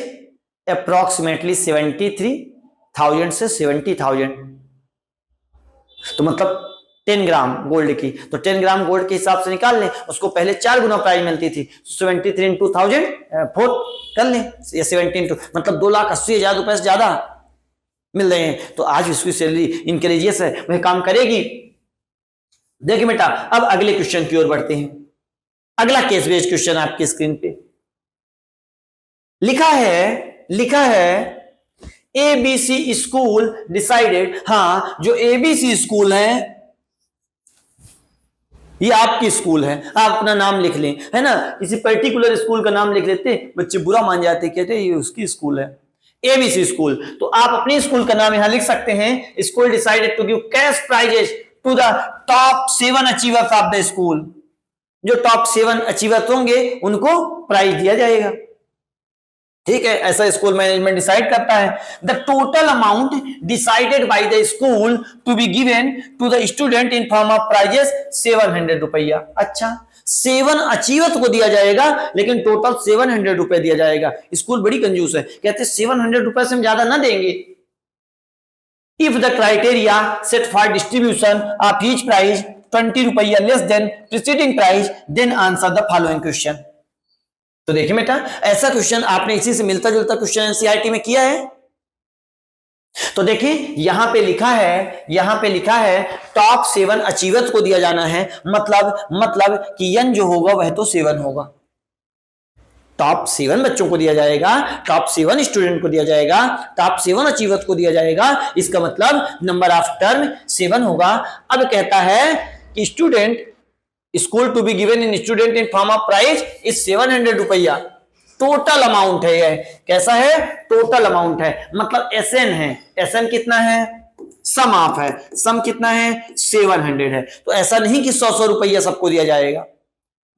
A: अप्रोक्सीमेटली 73,000 से 70,000, तो मतलब 10 ग्राम गोल्ड की, तो 10 ग्राम गोल्ड के हिसाब से निकाल लें, उसको पहले 4 गुना प्राइस मिलती थी, 73 इंटू 1000 4 कर लें, या 70 इंटू मतलब 2,80,000 रुपए से ज्यादा मिल रहे हैं। तो आज उसकी सैलरी इनकरेजियस है, वह काम करेगी। देखिए बेटा अब अगले क्वेश्चन की ओर बढ़ते हैं। अगला केस बेस्ड क्वेश्चन आपकी स्क्रीन पे लिखा है एबीसी स्कूल डिसाइडेड, हाँ जो एबीसी स्कूल है ये आपकी स्कूल है, आप अपना नाम लिख लें, है ना। किसी पर्टिकुलर स्कूल का नाम लिख लेते बच्चे बुरा मान जाते, कहते ये उसकी स्कूल है, एबीसी स्कूल। तो आप अपने स्कूल का नाम यहां लिख सकते हैं, school decided to give cash prizes to the top 7 achievers of the school. जो टॉप 7 अचीवर्स होंगे उनको प्राइज दिया जाएगा, ठीक है, ऐसा स्कूल मैनेजमेंट डिसाइड करता है। The total amount decided by the school to be given to the student in form of prizes 700 रुपया। अच्छा 7 अचीवर्स को दिया जाएगा, लेकिन टोटल 700 रुपए दिया जाएगा। स्कूल बड़ी कंजूस है, कहते 700 रुपए से हम ज्यादा ना देंगे। If the criteria set for distribution of each prize 20 रुपया less than preceding prize, then answer the following question. तो देखिए बेटा ऐसा क्वेश्चन आपने इसी से मिलता जुलता क्वेश्चन एनसीईआरटी में किया है। तो देखिए यहां पे लिखा है टॉप 7 अचीवर्स को दिया जाना है, मतलब कि n जो होगा वह तो 7 होगा। टॉप 7 बच्चों को दिया जाएगा, टॉप 7 स्टूडेंट को दिया जाएगा, टॉप 7 अचीवर्स को दिया जाएगा, इसका मतलब नंबर ऑफ टर्म 7 होगा। अब कहता है कि student school to be given in student in form of prize is 700 रुपया, टोटल अमाउंट है, यह कैसा है, टोटल अमाउंट है, मतलब एसएन है। एसएन कितना है, सम ऑफ है, सम कितना है 700 है। तो ऐसा नहीं कि 100 रुपया सबको दिया जाएगा,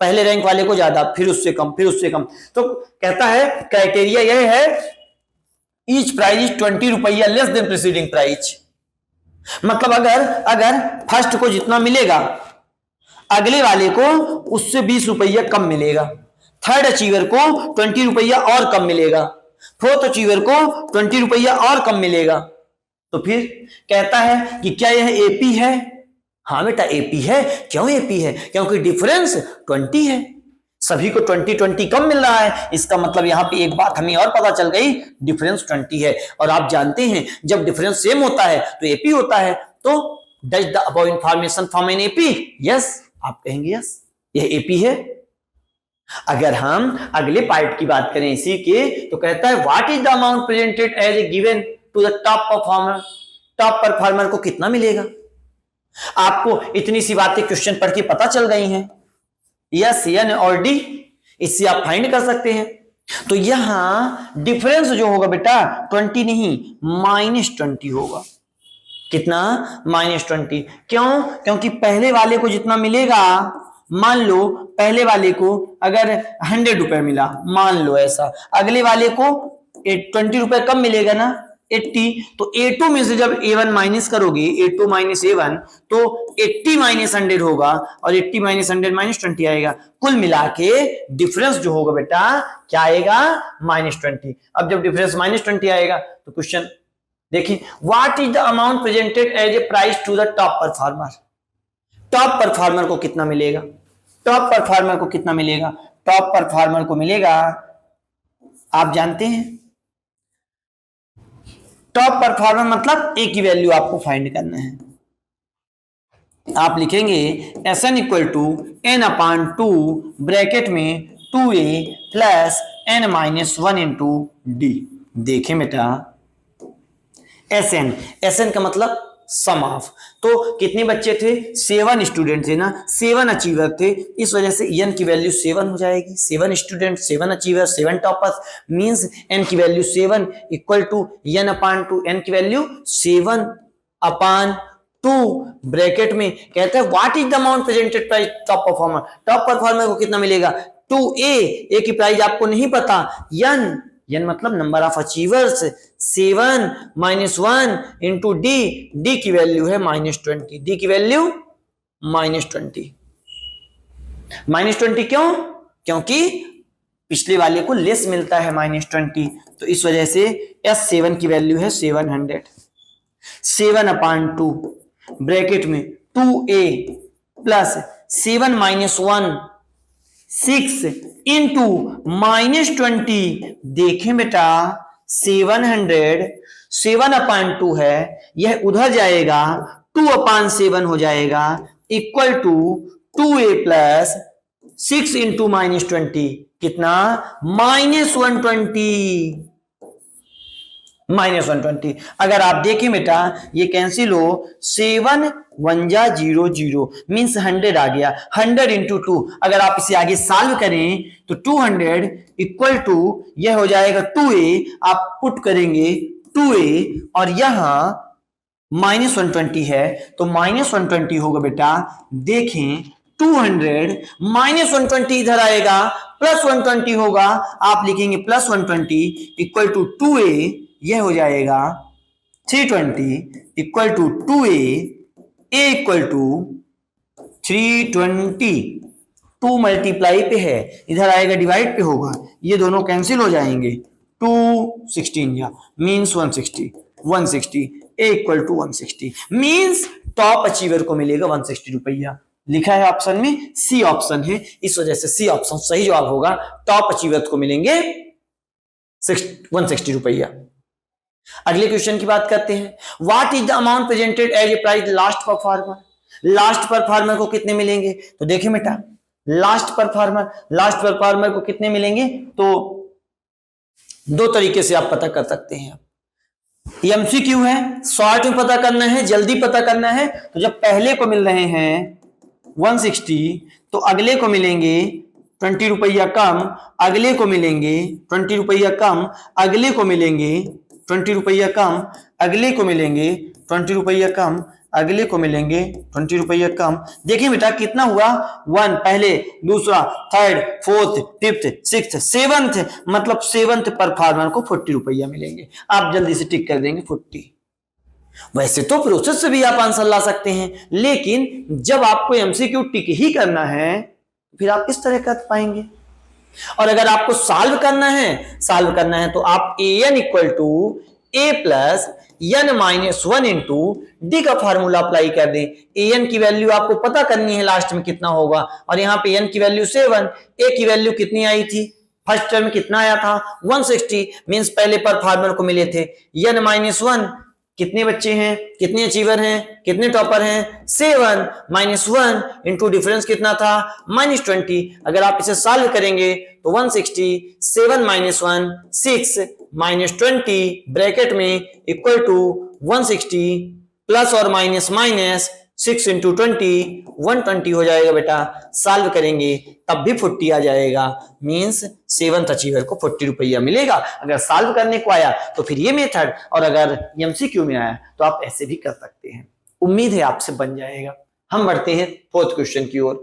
A: पहले रैंक वाले को ज्यादा, फिर उससे कम, फिर उससे कम। तो कहता है क्राइटेरिया यह है ईच प्राइज इज 20 रुपया लेस देन प्रीसीडिंग प्राइज। मतलब अगर फर्स्ट को जितना मिलेगा अगले वाले को उससे 20 रुपया कम मिलेगा, थर्ड अचीवर को 20 रुपया और कम मिलेगा, फोर्थ अचीवर को 20 रुपया और कम मिलेगा। तो फिर कहता है कि क्या यह एपी है? हाँ बेटा एपी है। क्यों एपी है? क्योंकि डिफरेंस 20 है, सभी को 20 कम मिल रहा है। इसका मतलब यहां पे एक बात हमें और पता चल गई, डिफरेंस 20 है। और आप जानते हैं जब डिफरेंस सेम होता है तो एपी होता है। तो does the above information form an AP? Yes, आप कहेंगे यस, यह एपी है। अगर हम अगले पार्ट की बात करें इसी के, तो कहता है what is the amount presented as a given to the top performer? Top performer को कितना मिलेगा? आपको इतनी सी बातें क्वेश्चन पढ़ के पता चल गई हैं, यस, एन और डी, इससे आप फाइंड कर सकते हैं। तो यहां डिफरेंस जो होगा बेटा 20 नहीं, -20 होगा। कितना? -20। क्यों? क्योंकि पहले वाले को जितना मिलेगा, मान लो पहले वाले को अगर 100 रुपए मिला, मान लो ऐसा, अगले वाले को 20 रुपए कम मिलेगा ना, 80। तो A2 में से जब A1 माइनस करोगे, A2 माइनस A1, तो 80 माइनस 100 होगा, और 80 माइनस 100 -20 आएगा। कुल मिला के डिफरेंस जो होगा बेटा क्या आएगा? -20। अब जब डिफरेंस -20 आएगा तो क्वेश्चन देखिए, what is the amount presented as a price to the top performer? Top performer को कितना मिलेगा? टॉप परफॉर्मर को कितना मिलेगा? टॉप परफॉर्मर को मिलेगा, आप जानते हैं टॉप परफॉर्मर मतलब ए की वैल्यू आपको फाइंड करना है। आप लिखेंगे Sn equal to n/2 bracket में 2a plus n-1 into D. देखें बेटा Sn का मतलब सम ऑफ। तो कितने बच्चे थे? 7 स्टूडेंट थे ना, 7 अचीवर थे, इस वजह से n की वैल्यू 7 हो जाएगी। 7 student, 7 achiever, 7 toppers, means n की value 7 equal to n/2, n की वैल्यू 7/2 ब्रैकेट में। कहते हैं what is the amount presented by top performer? Top performer को कितना मिलेगा? 2a, a की प्राइस आपको नहीं पता, n मतलब number of achievers, 7 -1 into D की वैल्यू है -20, डी की वैल्यू -20। -20 क्यों? क्योंकि पिछले वाले को लेस मिलता है -20, तो इस वजह से S7 की वैल्यू है 700। 7/2 ब्रैकेट में 2a प्लस 7 -1 6 इंटू -20। देखें बेटा 700 7/2 है, यह उधर जाएगा 2/7 हो जाएगा, equal to 2a plus 6 into -20 कितना? -120। अगर आप देखें बेटा ये कैंसिल हो, 7 1 जा 0 0 मीन्स 100 आ गया, 100 इंटू 2। अगर आप इसे आगे सॉल्व करें तो 200 इक्वल टू यह हो जाएगा 2a, आप पुट करेंगे 2a और यहां -120 है तो -120 होगा बेटा। देखें 200 -120 इधर आएगा, +120 होगा, आप लिखेंगे +120 इक्वल टू 2a, यह हो जाएगा 320 equal to 2a, a equal to 320। 2 multiply पे है, इधर आएगा डिवाइड पे होगा, ये दोनों कैंसिल हो जाएंगे। 2 16 या means 160 a equal to 160 means top achiever को मिलेगा 160 रुपया। लिखा है ऑप्शन में, सी ऑप्शन है, इस वजह से सी ऑप्शन सही जवाब होगा। टॉप अचीवर को मिलेंगे 160 रुपया। अगले क्वेश्चन की बात करते हैं, what is the amount presented as a price last performer? Last performer को कितने मिलेंगे? तो देखिए बेटा लास्ट परफॉर्मर को कितने मिलेंगे, तो दो तरीके से आप पता कर सकते हैं। एमसीक्यू है, शॉर्ट में पता करना है, जल्दी पता करना है, तो जब पहले को मिल रहे हैं 160 तो अगले को मिलेंगे 20 रुपया कम अगले को मिलेंगे, 20 रुपया कम अगले को मिलेंगे, 20 रुपया कम अगले को मिलेंगे, 20 रुपया कम अगले को मिलेंगे, 20 रुपया कम। देखिए बेटा कितना हुआ, 1 पहले, दूसरा, third, fourth, fifth, sixth, seventh, मतलब सेवंथ परफॉर्मर को 40 रुपया मिलेंगे। आप जल्दी से टिक कर देंगे 40। वैसे तो प्रोसेस से भी आप आंसर ला सकते हैं, लेकिन जब आपको एमसीक्यू टिक ही करना है फिर आप इस तरह कर पाएंगे। और अगर आपको सॉल्व करना है तो आप an equal to a plus n minus 1 into d का फॉर्मूला अप्लाई कर दें। an की वैल्यू आपको पता करनी है लास्ट में कितना होगा, और यहां पे n की वैल्यू 7, a की वैल्यू कितनी आई थी, फर्स्ट टर्म कितना आया था 160, मींस पहले परफॉर्मर को मिले थे। n माइनस 1, कितने बच्चे हैं, कितने अचीवर हैं, कितने टॉपर हैं, 7 माइनस 1 इंटू डिफरेंस कितना था -20। अगर आप इसे सॉल्व करेंगे तो 160, 7 माइनस 1 6 माइनस 20 ब्रैकेट में इक्वल टू 160 प्लस और माइनस माइनस 6 इंटू 20 120 हो जाएगा बेटा। सॉल्व करेंगे तब भी 40 आ जाएगा, मींस 7th अचीवर को 40 रुपया मिलेगा। अगर सॉल्व करने को आया तो फिर ये मेथड, और अगर एमसीक्यू में आया तो आप ऐसे भी कर सकते हैं। उम्मीद है आपसे बन जाएगा। हम बढ़ते हैं 4th क्वेश्चन की ओर।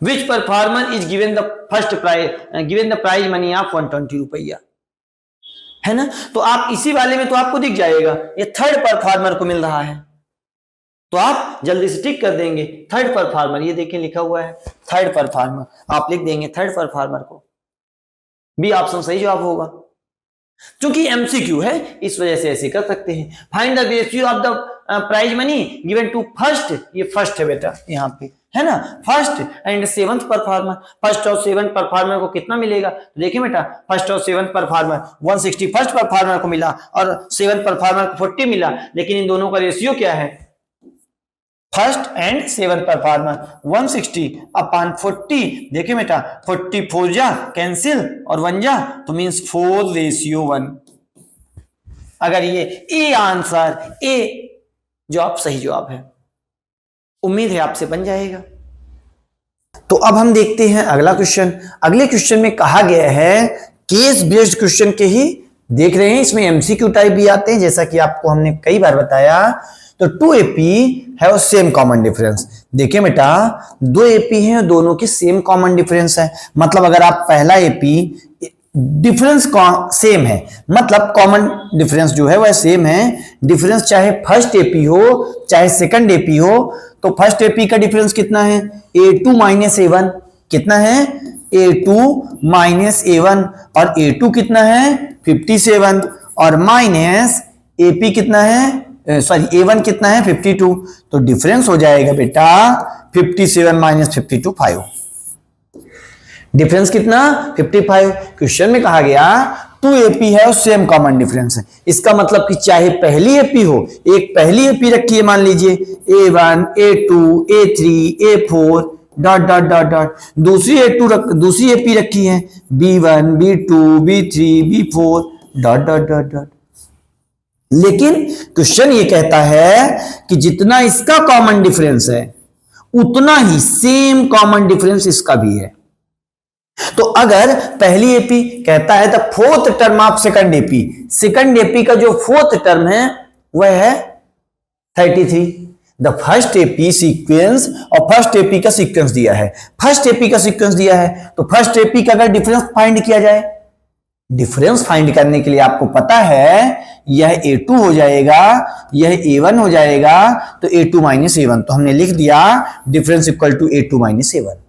A: Which performer is given the first prize, given the prize money of 120 रुपया, है ना। तो आप इसी वाले में तो आपको दिख जाएगा ये थर्ड परफॉर्मर को मिल रहा है, तो आप जल्दी से टिक कर देंगे थर्ड परफॉर्मर। ये देखिए लिखा हुआ है थर्ड परफॉर्मर, आप लिख देंगे थर्ड परफॉर्मर को। बी ऑप्शन सही जवाब होगा, क्योंकि एमसीक्यू है इस वजह से ऐसे कर सकते हैं। Find the ratio of the prize money given to first, ये फर्स्ट है बेटा यहाँ पे, है ना, first and 7th performer. First और 7th परफॉर्मर को कितना मिलेगा, तो देखिए बेटा फर्स्ट और 7th परफॉर्मर 160 फर्स्ट परफॉर्मर को मिला और 7th परफॉर्मर को 40 मिला, लेकिन इन दोनों का रेशियो क्या है, first and 7th performer 160 upon 40। देखिए बेटा 44 जा कैंसिल और 1 जा, तो मींस 4:1। अगर ये ए आंसर, ए जवाब सही जवाब है। उम्मीद है आपसे बन जाएगा। तो अब हम देखते हैं अगला क्वेश्चन। अगले क्वेश्चन में कहा गया है, केस बेस्ड क्वेश्चन के ही देख रहे हैं, इसमें एमसीक्यू टाइप भी आते हैं, जैसा कि आपको हमने कई बार बताया। तो 2 AP है सेम कॉमन डिफरेंस। देखिए बेटा 2 AP हैं, दोनों की सेम कॉमन डिफरेंस है, मतलब अगर आप पहला AP डिफरेंस सेम है, मतलब कॉमन डिफरेंस जो है वह सेम है। डिफरेंस चाहे फर्स्ट AP हो चाहे सेकंड AP हो, तो फर्स्ट AP का डिफरेंस कितना है, A2 माइनस A1 कितना है, A2 माइनस A1, और A2 कितना है 57, और माइनस AP कितना है, सॉरी A1 कितना है 52। तो डिफरेंस हो जाएगा बेटा 57 माइनस 52 5। डिफरेंस कितना 55। क्वेश्चन में कहा गया 2 AP है और सेम कॉमन डिफरेंस है। इसका मतलब कि चाहे पहली AP हो, एक पहली AP रखी है मान लीजिए A1 A2 A3 A4 dot dot dot dot, दूसरी AP रखी है B1 B2 B3 B4 dot dot dot dot. लेकिन क्वेश्चन ये कहता है कि जितना इसका कॉमन डिफरेंस है उतना ही सेम कॉमन डिफरेंस इसका भी है। तो अगर पहली AP कहता है the 4th term of second AP, second AP का जो 4th टर्म है वह है 33। द फर्स्ट AP सीक्वेंस, और फर्स्ट AP का सीक्वेंस दिया है, फर्स्ट AP का सीक्वेंस दिया है, तो फर्स्ट AP का अगर डिफरेंस फाइंड किया जाए, डिफरेंस फाइंड करने के लिए आपको पता है यह A2 हो जाएगा, यह A1 हो जाएगा, तो A2 माइनस A1, तो हमने लिख दिया difference equal to A2 minus A1।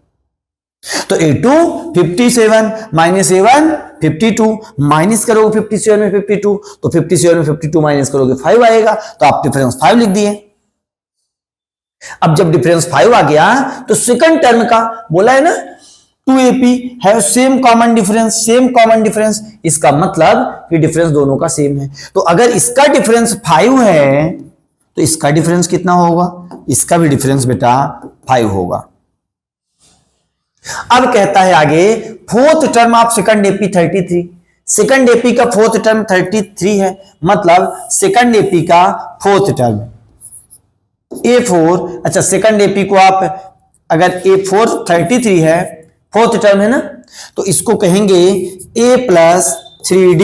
A: तो A2 57 माइनस A1 52, माइनस करोगे 57 में 52, तो 57 में 52 माइनस करोगे 5 आएगा, तो आप डिफरेंस 5 लिख दिए। अब जब डिफरेंस 5 आ गया तो सेकंड टर्म का बोला है ना 2 AP है same common difference, same common difference, इसका मतलब कि डिफरेंस दोनों का सेम है। तो अगर इसका डिफरेंस 5 है तो इसका डिफरेंस कितना होगा, इसका भी डिफरेंस बेटा 5 होगा। अब कहता है आगे 4th term of second AP 33, second AP का 4th टर्म 33 है, मतलब सेकंड AP का 4th टर्म A4। अच्छा सेकंड AP को आप अगर A4 33 है, फोर्थ टर्म है ना, तो इसको कहेंगे a plus 3d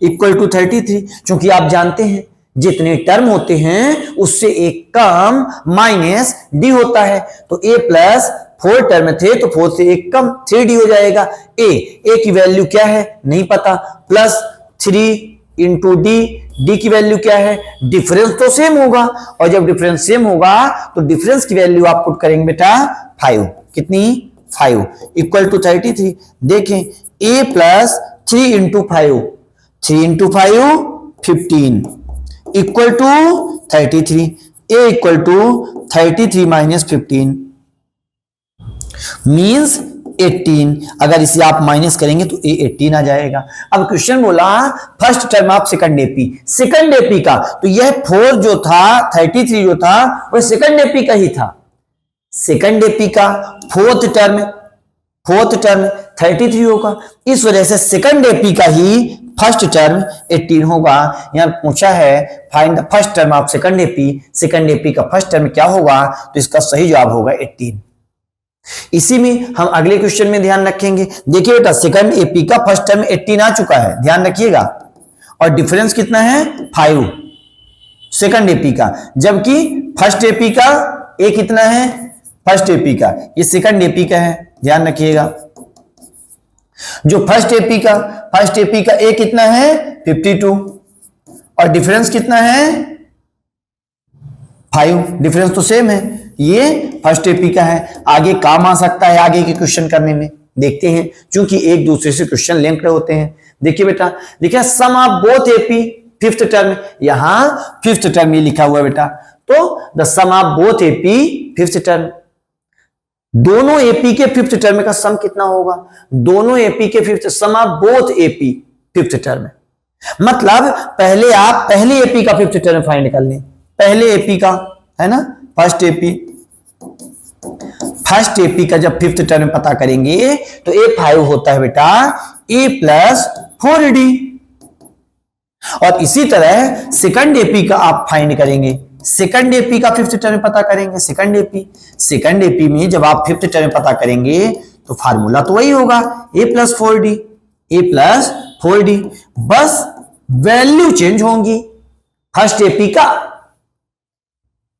A: equal to 33, क्योंकि आप जानते हैं जितने टर्म होते हैं उससे एक कम माइनस डी होता है, तो a प्लस 4 टर्म थे तो 4 से एक कम 3d हो जाएगा। a की वैल्यू क्या है नहीं पता, प्लस 3 इंटू डी की वैल्यू क्या है, डिफरेंस तो सेम होगा, और जब डिफरेंस सेम होगा तो डिफरेंस की वैल्यू आप पुट करेंगे बेटा 5, कितनी 5 इक्वल टू 33। देखें a plus 3 into 5, 3 into 5 15 equal to 33, a equal to 33 minus 15 means 18। अगर इसे आप माइनस करेंगे तो a 18 आ जाएगा। अब क्वेश्चन बोला first term of second AP, second AP का, तो यह 4 जो था 33 जो था वह सेकंड एपी का ही था। सेकंड एपी का फोर्थ टर्म 33 होगा, इस वजह से सेकंड एपी का ही फर्स्ट टर्म 18 होगा। यहां पूछा है find the first term of second AP, second AP का फर्स्ट टर्म क्या होगा, तो इसका सही जवाब होगा 18। इसी में हम अगले क्वेश्चन में ध्यान रखेंगे। देखिए बेटा सेकंड एपी का फर्स्ट टर्म 18 आ चुका है, ध्यान रखिएगा, और डिफरेंस कितना है 5 सेकंड एपी का, जबकि फर्स्ट एपी का ए कितना है, फर्स्ट एपी का ये सेकंड एपी का है, ध्यान रखिएगा। जो फर्स्ट एपी का ए कितना है 52, और डिफरेंस कितना है 5, डिफरेंस तो सेम है, ये फर्स्ट एपी का है। आगे काम आ सकता है आगे के क्वेश्चन करने में, देखते हैं, क्योंकि एक दूसरे से क्वेश्चन लिंक्ड होते हैं। देखिए बेटा, देखिए sum of both AP fifth term, यहां फिफ्थ टर्म ये लिखा हुआ है बेटा, तो the sum of both AP fifth term, दोनों एपी के फिफ्थ टर्म का सम कितना होगा, दोनों एपी के fifth sum of both AP fifth term, मतलब पहले आप पहले एपी का फिफ्थ टर्म फाइंड कर लें, पहले एपी का है ना, फर्स्ट एपी का जब फिफ्थ टर्म पता करेंगे तो ए 5 होता है बेटा a प्लस 4d, और इसी तरह सेकंड एपी का आप फाइंड करेंगे, सेकंड एपी का फिफ्थ टर्म पता करेंगे, सेकंड एपी में जब आप फिफ्थ टर्म पता करेंगे तो फार्मूला तो वही होगा a प्लस 4d, बस वैल्यू चेंज होंगी। फर्स्ट एपी का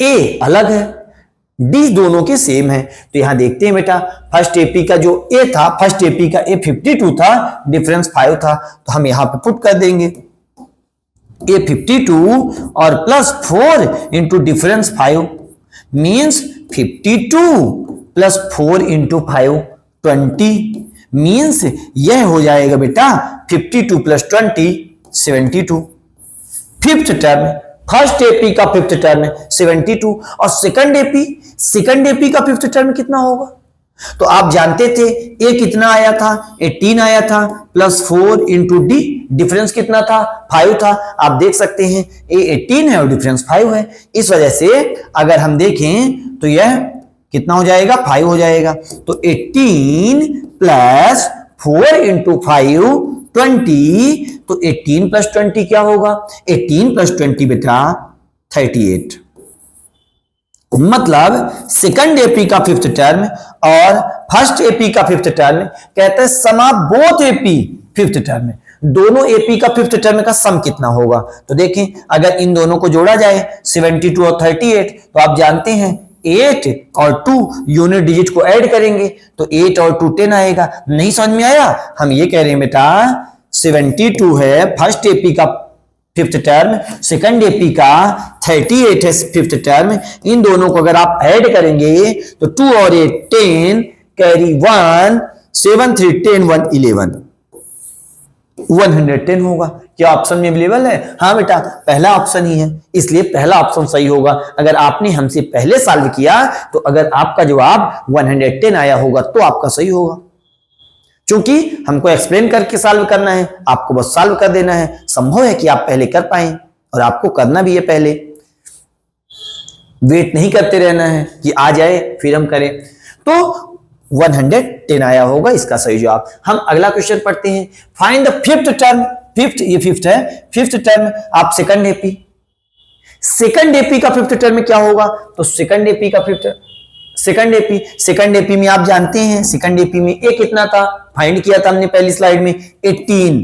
A: a अलग है, डी दोनों के सेम है, तो यहां देखते हैं बेटा फर्स्ट एपी का जो ए था, फर्स्ट एपी का ए 52 था, डिफरेंस 5 था, तो हम यहां पे पुट कर देंगे ए 52 और plus 4 into difference 5 means 52 plus 4 into 5 20 means यह हो जाएगा बेटा 52 plus 20 72। Fifth term first AP का फिफ्थ टर्म 72, और सेकंड एपी का फिफ्थ टर्म कितना होगा, तो आप जानते थे ए कितना आया था 18 आया था, प्लस 4 इंटू डी, डिफरेंस कितना था 5 था, आप देख सकते हैं ए 18 है और डिफरेंस 5 है, इस वजह से अगर हम देखें तो यह कितना हो जाएगा 5 हो जाएगा, तो 18 प्लस 4 इंटू 5 20, तो 18 प्लस 20 क्या होगा, 18 प्लस 20 बेटा 38, मतलब सेकंड एपी का फिफ्थ टर्म और फर्स्ट एपी का फिफ्थ टर्म कहते हैं sum of both AP fifth term, दोनों एपी का फिफ्थ टर्म का सम कितना होगा, तो देखें अगर इन दोनों को जोड़ा जाए 72 और 38, तो आप जानते हैं 8 और 2 यूनिट डिजिट को ऐड करेंगे तो 8 और 2 10 आएगा। नहीं समझ में आया, हम ये कह रहे हैं बेटा 72 है फर्स्ट एपी का फिफ्थ टर्म, सेकंड एपी का 38 है फिफ्थ टर्म, इन दोनों को अगर आप ऐड करेंगे तो 2 और 8 10 कैरी 1 7 3 10 1 11 110 होगा। क्या ऑप्शन में अवेलेबल है, हाँ बेटा पहला ऑप्शन ही है, इसलिए पहला ऑप्शन सही होगा। अगर आपने हमसे पहले सॉल्व किया तो अगर आपका जवाब 110 आया होगा तो आपका सही होगा, क्योंकि हमको एक्सप्लेन करके सॉल्व करना है, आपको बस सॉल्व कर देना है। संभव है कि आप पहले कर पाए और आपको करना भी है, पहले वेट नहीं करते रहना है कि आ जाए फिर हम करें। तो 110 आया होगा इसका सही जवाब। हम अगला क्वेश्चन पढ़ते हैं, find the fifth term, fifth ये फिफ्थ है, फिफ्थ टर्म आप सेकंड एपी, सेकंड एपी का फिफ्थ टर्म क्या होगा, तो सेकंड एपी का फिफ्थ सेकंड एपी में आप जानते हैं सेकंड एपी में ए कितना था, फाइंड किया था हमने पहली स्लाइड में 18,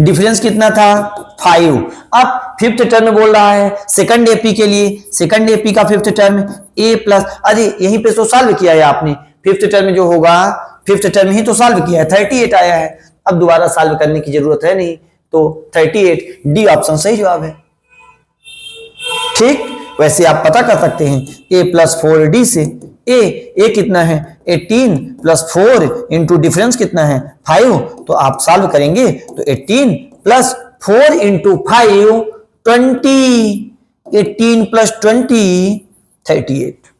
A: डिफरेंस कितना था 5। अब फिफ्थ टर्म में बोल रहा है सेकंड एपी के लिए, सेकंड एपी का फिफ्थ टर्म ए प्लस, अरे यहीं पे तो सॉल्व किया है आपने, फिफ्थ टर्म में जो होगा फिफ्थ टर्म ही तो सॉल्व किया है, 38 आया है, अब दोबारा सॉल्व करने की जरूरत है नहीं, तो 38 डी ऑप्शन सही जवाब है। ठीक, वैसे आप पता कर सकते हैं a प्लस 4d से a कितना है 18 प्लस 4 इंटू डिफरेंस कितना है 5, तो आप सॉल्व करेंगे तो 18 प्लस 4 इंटू 5 20, 18 प्लस 20 38।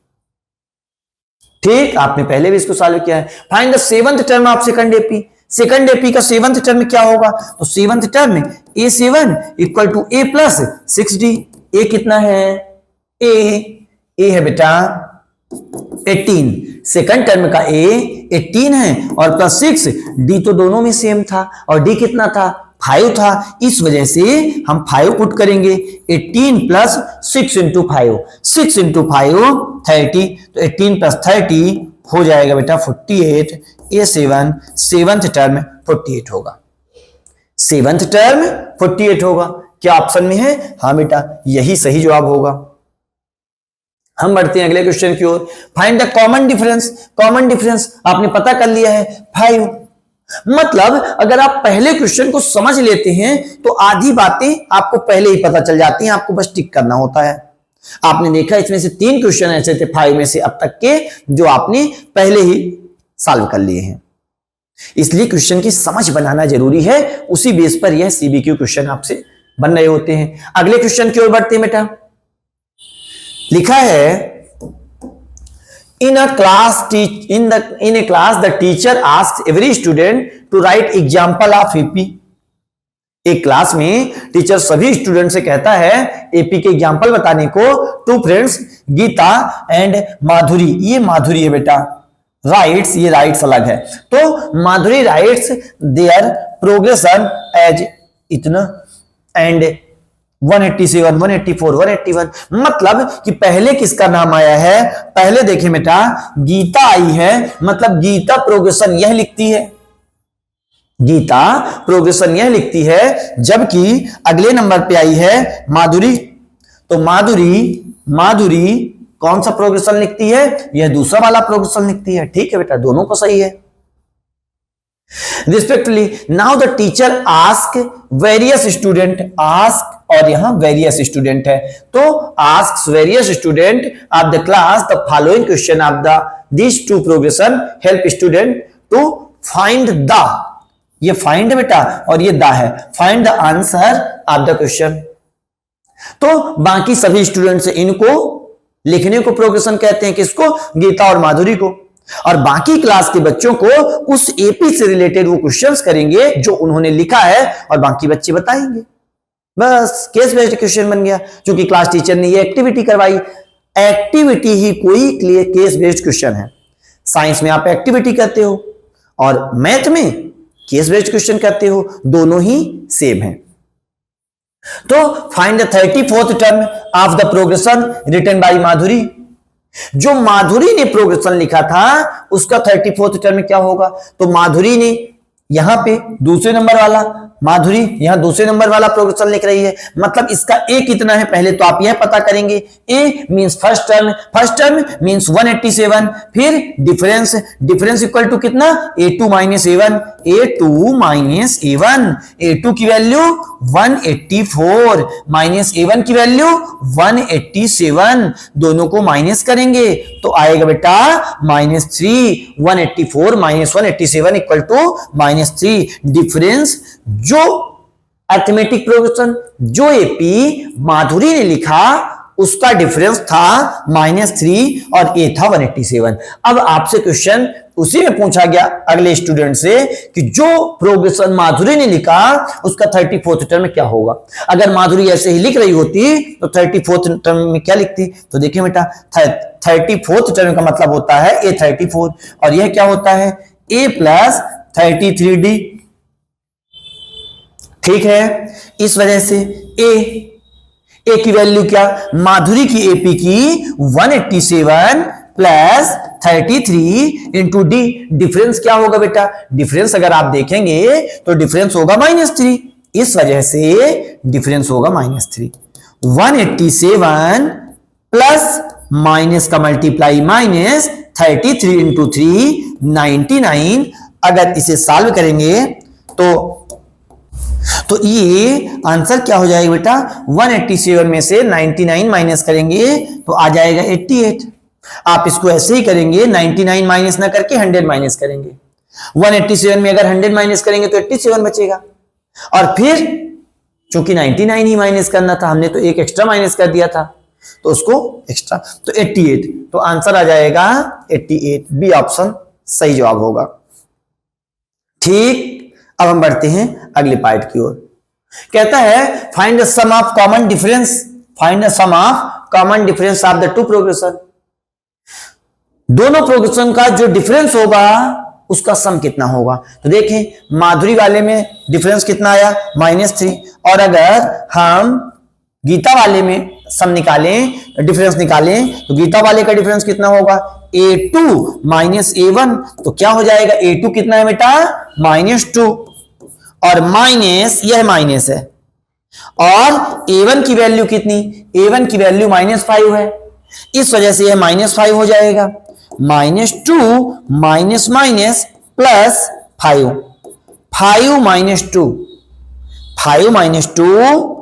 A: ठीक, आपने पहले भी इसको सॉल्व किया है। Find the seventh term of second AP, second AP का सेवंथ टर्म क्या होगा, तो सेवंथ टर्म में a7 equal to a plus 6d, a कितना है a है बेटा 18, सेकंड टर्म का a 18 है और प्लस 6, d तो दोनों में सेम था और d कितना था 5 था, इस वजह से हम 5 पुट करेंगे, 18 प्लस 6 इंटू 5, 6 इंटू 5 30, तो 18 प्लस 30 हो जाएगा बेटा 48, a7 सेवंथ टर्म 48 होगा, सेवंथ टर्म 48 होगा। क्या ऑप्शन में है, हाँ बेटा यही सही जवाब होगा। हम बढ़ते हैं अगले क्वेश्चन की ओर। Find the common difference, common difference आपने पता कर लिया है 5, मतलब अगर आप पहले क्वेश्चन को समझ लेते हैं तो आधी बातें आपको पहले ही पता चल जाती हैं, आपको बस टिक करना होता है। आपने देखा इसमें से 3 क्वेश्चन ऐसे थे 5 में से अब तक के जो आपने पहले ही सॉल्व कर लिए हैं, इसलिए क्वेश्चन की समझ बनाना जरूरी है, उसी बेस पर यह सीबीक्यू क्वेश्चन आपसे बन रहे होते हैं। अगले क्वेश्चन की ओर बढ़ते हैं बेटा। लिखा है in a class the teacher asks every student to write example of AP। एक क्लास में टीचर सभी स्टूडेंट से कहता है एपी के एग्जाम्पल बताने को। टू फ्रेंड्स गीता एंड माधुरी, ये माधुरी है बेटा, राइट्स, ये राइट्स अलग है, तो माधुरी राइट्स देयर प्रोग्रेशन एज इतना एंड 187, 184, 181, मतलब कि पहले किसका नाम आया है, पहले देखें बेटा गीता आई है, मतलब गीता प्रोग्रेशन यह लिखती है, गीता प्रोग्रेशन यह लिखती है, जबकि अगले नंबर पे आई है माधुरी, तो माधुरी कौन सा प्रोग्रेशन लिखती है, यह दूसरा वाला प्रोग्रेशन लिखती है। ठीक है बेटा, दोनों को सही है। Respectfully now the teacher ask various student, ask और यहां वेरियस स्टूडेंट है, तो ask various student of the class the following question of the this two progression help student to find the, ये फाइंड बेटा और ये द है, find the answer of the question. तो बाकी सभी स्टूडेंट से इनको लिखने को प्रोग्रेशन कहते हैं, किसको, गीता और माधुरी को, और बाकी क्लास के बच्चों को उस एपी से रिलेटेड वो क्वेश्चंस करेंगे जो उन्होंने लिखा है और बाकी बच्चे बताएंगे। बस केस बेस्ड क्वेश्चन बन गया, क्योंकि क्लास टीचर ने ये एक्टिविटी करवाई, एक्टिविटी ही कोई केस बेस्ड क्वेश्चन है। साइंस में आप एक्टिविटी करते हो और मैथ में केस बेस्ड क्वेश्चन करते हो, दोनों ही सेम है। तो find the 34th term of the progression written by Madhuri, जो माधुरी ने प्रोग्रेशन लिखा था उसका 34th टर्म क्या होगा, तो माधुरी ने यहां पे दूसरे नंबर वाला, माधुरी यहां दूसरे नंबर वाला प्रोग्रेशन लिख रही है, मतलब इसका ए कितना है पहले तो आप यह पता करेंगे, ए मींस फर्स्ट टर्म मींस 187, फिर डिफरेंस इक्वल टू कितना a2 minus a1, a2 minus a1, a2 की वैल्यू 184 माइनस a1 की वैल्यू 187, दोनों को माइनस करेंगे तो आएगा बेटा -3, 184 माइनस 187 इक्वल टू -3। डिफरेंस जो अरिथमेटिक प्रोग्रेशन जो एपी माधुरी ने लिखा उसका डिफरेंस था -3 और ए था 187। अब आपसे क्वेश्चन उसी में पूछा गया अगले स्टूडेंट से कि जो प्रोग्रेशन माधुरी ने लिखा उसका 34th टर्म में क्या होगा। अगर माधुरी ऐसे ही लिख रही होती तो 34th टर्म में क्या लिखती, तो देखिए बेटा 34th टर्म का मतलब होता है a34 और यह क्या होता है a प्लस 33d। ठीक है, इस वजह से ए की वैल्यू क्या, माधुरी की एपी की 187 प्लस 33 इंटू डी। डिफरेंस क्या होगा बेटा, डिफरेंस अगर आप देखेंगे तो डिफरेंस होगा -3, इस वजह से डिफरेंस होगा -3। 187 प्लस माइनस का मल्टीप्लाई -33 इंटू 3 99। अगर इसे सॉल्व करेंगे तो ये आंसर क्या हो जाएगा बेटा, 187 में से 99 माइनस करेंगे तो आ जाएगा 88। आप इसको ऐसे ही करेंगे, 99 माइनस ना करके 100 माइनस करेंगे। 187 में अगर 100 माइनस करेंगे तो 87 बचेगा, और फिर चूंकि 99 ही माइनस करना था, हमने तो एक एक्स्ट्रा माइनस कर दिया था तो उसको एक्स्ट्रा, तो 88। तो आंसर आ जाएगा 88, बी ऑप्शन सही जवाब होगा। ठीक, अब हम बढ़ते हैं अगले पार्ट की ओर। कहता है find the sum of common difference, find the sum of common difference of the two progression. दोनों प्रोग्रेशन का जो डिफरेंस होगा उसका सम कितना होगा। तो देखें माधुरी वाले में डिफरेंस कितना आया, -3, और अगर हम गीता वाले में सम निकालें, डिफरेंस निकालें, तो गीता वाले का डिफरेंस कितना होगा, a2 माइनस a1। तो क्या हो जाएगा, a2 कितना है बेटा, -2, और माइनस, यह माइनस है, और a1 की वैल्यू कितनी, a1 की वैल्यू -5 है, इस वजह से यह -5 हो जाएगा। -2 माइनस माइनस प्लस 5, 5 -2, 5 -2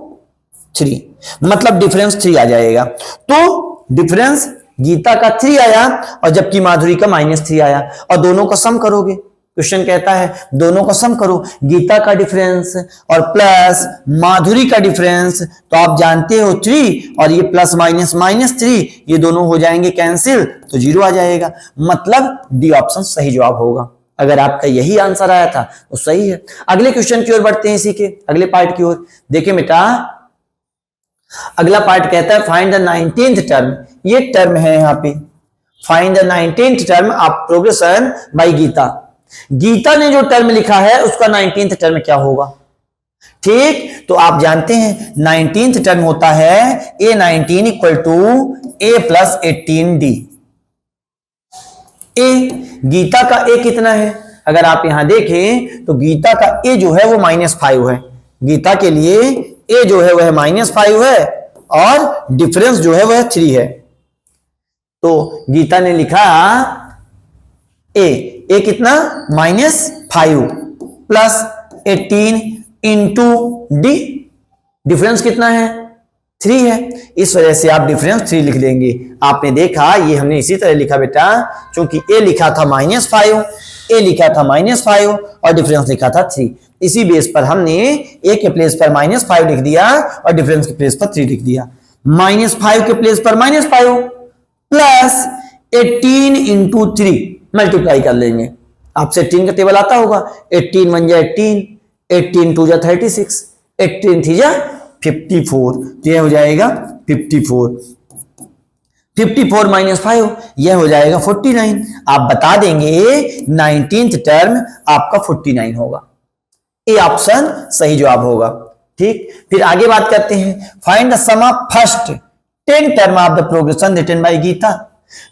A: 3, मतलब डिफरेंस 3 आ जाएगा। तो डिफरेंस गीता का 3 आया और जबकि माधुरी का -3 आया, और दोनों का सम करोगे। क्वेश्चन कहता है दोनों का सम करो, गीता का डिफरेंस और प्लस माधुरी का डिफरेंस, तो आप जानते हो 3, और ये प्लस माइनस -3, ये दोनों हो जाएंगे कैंसिल, तो 0 आ जाएगा। मतलब डी ऑप्शन सही जवाब होगा। अगर आपका यही आंसर आया था तो सही है। अगले क्वेश्चन की ओर बढ़ते हैं, इसी के अगले पार्ट की ओर। देखिए बेटा, अगला पार्ट कहता है फाइंड द 19th टर्म, ये टर्म है यहाँ पे, find the 19th term of progression by Geeta. Geeta ने जो टर्म लिखा है उसका 19th टर्म क्या होगा। ठीक, तो आप जानते हैं 19th टर्म होता है a19 equal to a plus 18d। A, Geeta का ए कितना है, अगर आप यहां देखें तो गीता का ए जो है वो -5 है, गीता के लिए ए जो है वह -5 है, और डिफरेंस जो है वह 3 है। तो गीता ने लिखा ए कितना, -5 प्लस 18 इंटू डी, डिफरेंस कितना है, 3 है, इस वजह से आप डिफरेंस 3 लिख लेंगे। आपने देखा ये हमने इसी तरह लिखा बेटा, क्योंकि ए लिखा था -5, ए लिखा था -5 और डिफरेंस लिखा था 3, इसी बेस पर हमने ए के प्लेस पर -5 लिख दिया और डिफरेंस के प्लेस पर 3 लिख दिया। -5 के प्लेस पर -5 प्लस 18 इंटू 3 मल्टीप्लाई कर लेंगे। आपसे 18 का टेबल आता होगा, 18 1 जा 18, 18 2 जा 36, 18 3 जा 54, तो यह हो जाएगा 54, 54 -5 यह हो जाएगा 49। आप बता देंगे 19th टर्म आपका 49 होगा। ए ऑप्शन सही जवाब होगा। ठीक, फिर आगे बात करते हैं, find the sum of first 10 term of the progression written by Geeta.